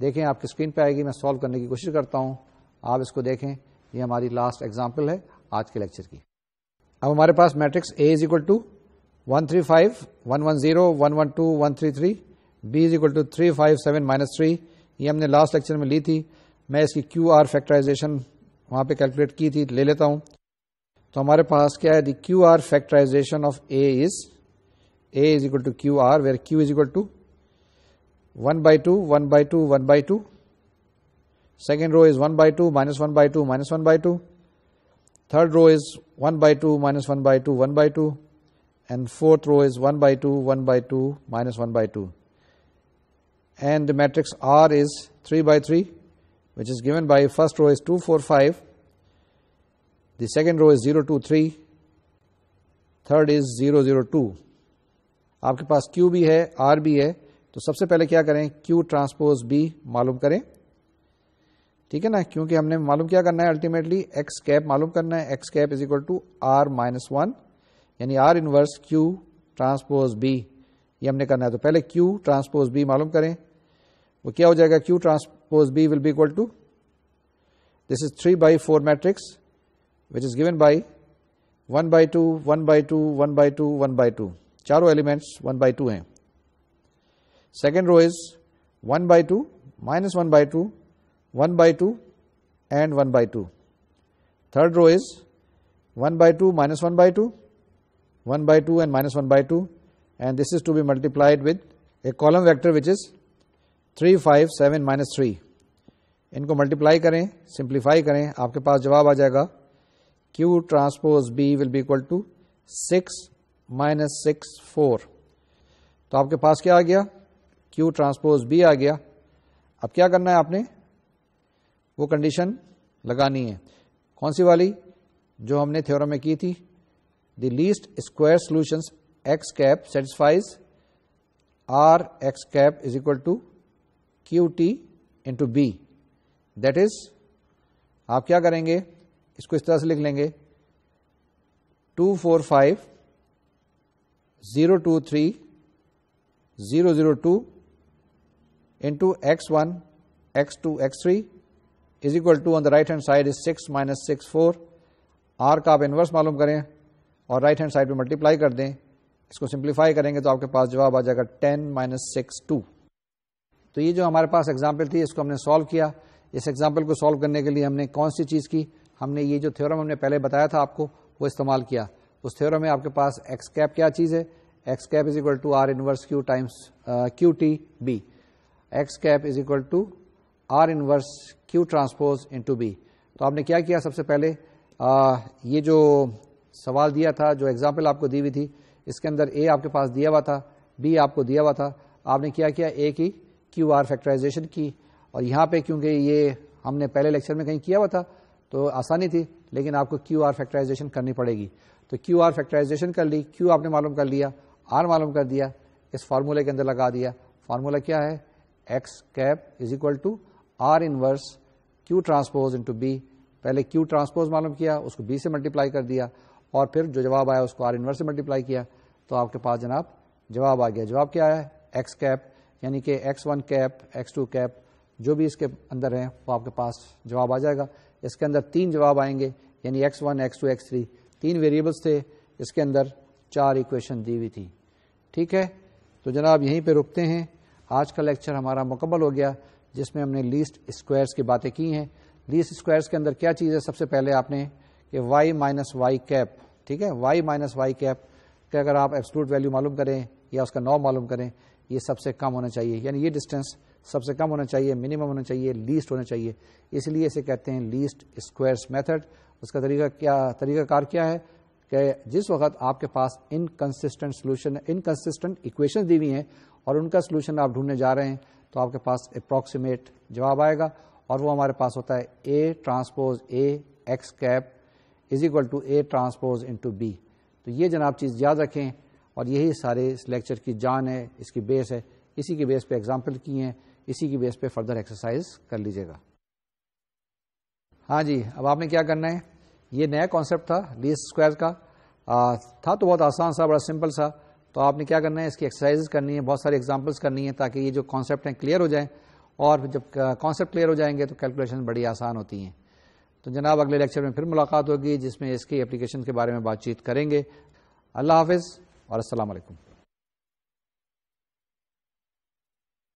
Speaker 1: دیکھیں آپ کی اسکرین پہ آئے گی، میں سالو کرنے کی کوشش کرتا ہوں، آپ اس کو دیکھیں. یہ ہماری لاسٹ ایگزامپل ہے آج کے لیکچر کی. اب ہمارے پاس matrix A is equal to 135 110 112 133 B is equal to 3 5 7 -3. یہ ہم نے لاسٹ لیکچر میں لی تھی. میں اس کی کیو آر فیکٹرائزیشن وہاں پہ کیلکولیٹ کی تھی، لے لیتا ہوں. تو ہمارے پاس کیا ہے؟ The Q R factorization of A is equal to Q R where Q is equal to 1/2 1/2 1/2. Second row is 1/2 -1/2 -1/2. Third row is 1/2 -1/2 1/2. And fourth row is 1/2 1/2 -1/2. And the matrix R is 3/3, which is given by first row is 2 4 5. The second row is 0 2 3. Third is 0 0 2. آپ کے پاس Q بھی ہے R بھی ہے، تو سب سے پہلے کیا کریں؟ Q ٹرانسپوز B معلوم کریں. ٹھیک ہے نا، کیونکہ ہم نے معلوم کیا کرنا ہے الٹیمیٹلی ایکس کیپ معلوم کرنا ہے. X cap is equal to R minus 1، یعنی R inverse Q transpose B, یہ ہم نے کرنا ہے. تو پہلے کیو ٹرانسپوز بی معلوم کریں. وہ کیا ہو جائے گا؟ Q transpose B will be equal to this is 3/4 matrix which is given by 1/2 1/2 1/2 1/2. چاروں ایلیمنٹس 1/2 ہیں. Second row is 1/2 -1/2 1/2 and 1/2. Third row is 1/2 -1/2 1/2 and -1/2, and this is to be multiplied with a column vector which is 3 5 7 -3. ان کو multiply کریں، simplify کریں، آپ کے پاس جواب آ جائے گا Q transpose B will be equal to 6 -6 4. تو آپ کے پاس کیا آ گیا؟ Q ٹرانسپوز B آ گیا. اب کیا کرنا ہے آپ نے؟ وہ کنڈیشن لگانی ہے. کون سی والی؟ جو ہم نے تھیورم میں کی تھی. The least square solutions X cap satisfies R X cap is equal to Q T into B. That is, آپ کیا کریں گے؟ اس کو اس طرح سے لکھ لیں گے 2 4 5 0 2 3 0 0 2 into x1 x2 x3 is equal to on the right hand side is 6 -6 4. R کا آپ انورس معلوم کریں اور رائٹ ہینڈ سائڈ پہ ملٹیپلائی کر دیں. اس کو سمپلیفائی کریں گے تو آپ کے پاس جواب آ جائے گا 10 -6 2. تو یہ جو ہمارے پاس ایگزامپل تھی اس کو ہم نے سالو کیا. اس ایگزامپل کو سالو کرنے کے لیے ہم نے کون سی چیز کی؟ ہم نے یہ جو تھیورم ہم نے پہلے بتایا تھا آپ کو وہ استعمال کیا. اس تھیورم میں آپ کے پاس ایکس کیپ کیا چیز ہے؟ X cap is equal to R inverse Q times Q T B. X cap is equal to R inverse Q transpose into B. تو آپ نے کیا کیا؟ سب سے پہلے یہ جو سوال دیا تھا، جو ایگزامپل آپ کو دی ہوئی تھی، اس کے اندر اے آپ کے پاس دیا ہوا تھا، بی آپ کو دیا ہوا تھا، آپ نے کیا کیا، اے کی کیو آر فیکٹرائزیشن کی. اور یہاں پہ کیونکہ یہ ہم نے پہلے لیکچر میں کہیں کیا ہوا تھا تو آسانی تھی، لیکن آپ کو کیو آر فیکٹرائزیشن کرنی پڑے گی. تو کیو آر فیکٹرائزیشن کر لی، کیو آپ نے معلوم کر لیا، آر معلوم کر دیا، اس فارمولے کے اندر لگا دیا. فارمولا کیا ہے، X cap is equal to R inverse Q transpose into B. پہلے کیو ٹرانسپوز معلوم کیا، اس کو بی سے ملٹیپلائی کر دیا، اور پھر جو جواب آیا اس کو آر انورس سے ملٹیپلائی کیا، تو آپ کے پاس جناب جواب آ گیا. جواب کیا ہے، ایکس کیپ، یعنی کہ x one cap, X two cap, جو بھی اس کے اندر ہیں وہ آپ کے پاس جواب آ جائے گا. اس کے اندر 3 جواب آئیں گے، یعنی X one, x two, x three, 3 variables تھے، اس کے اندر 4 ایکویشن دی ہوئی تھی. ٹھیک ہے، تو جناب یہیں پہ رکتے ہیں. آج کا لیکچر ہمارا مکمل ہو گیا، جس میں ہم نے لیسٹ اسکوائرس کی باتیں کی ہیں. لیسٹ اسکوائرس کے اندر کیا چیز ہے، سب سے پہلے آپ نے کہ وائی مائنس وائی کیپ. ٹھیک ہے، وائی مائنس وائی کیپ کہ اگر آپ ایبسولوٹ ویلیو معلوم کریں یا اس کا نارم معلوم کریں، یہ سب سے کم ہونا چاہیے، یعنی یہ ڈسٹینس سب سے کم ہونا چاہیے، منیمم ہونا چاہیے، لیسٹ ہونا چاہیے. اس لیے اسے کہتے ہیں لیسٹ اسکوائرس میتھڈ. اس کا طریقہ کار کیا ہے کہ جس وقت آپ کے پاس انکنسسٹنٹ سولوشن، انکنسسٹنٹ ایکویشن دی ہوئی ہیں اور ان کا سولوشن آپ ڈھونڈنے جا رہے ہیں، تو آپ کے پاس اپروکسیمیٹ جواب آئے گا، اور وہ ہمارے پاس ہوتا ہے A transpose A x cap is equal to A transpose into B. تو یہ جناب چیز یاد رکھیں، اور یہی سارے اس لیکچر کی جان ہے، اس کی بیس ہے. اسی کی بیس پہ ایگزامپل کی ہیں، اسی کی بیس پہ فردر ایکسرسائز کر لیجیے گا. ہاں جی، اب آپ نے کیا کرنا ہے، یہ نیا کانسیپٹ تھا لیسٹ اسکوائر کا، تھا تو بہت آسان سا، بڑا سمپل سا. تو آپ نے کیا کرنا ہے، اس کی ایکسرسائز کرنی ہے، بہت ساری ایگزامپلس کرنی ہے، تاکہ یہ جو کانسیپٹ ہیں کلیئر ہو جائیں، اور جب کانسیپٹ کلیئر ہو جائیں گے تو کیلکولیشن بڑی آسان ہوتی ہیں. تو جناب اگلے لیکچر میں پھر ملاقات ہوگی، جس میں اس کی اپلیکیشن کے بارے میں بات چیت کریں گے. اللہ حافظ اور السلام علیکم.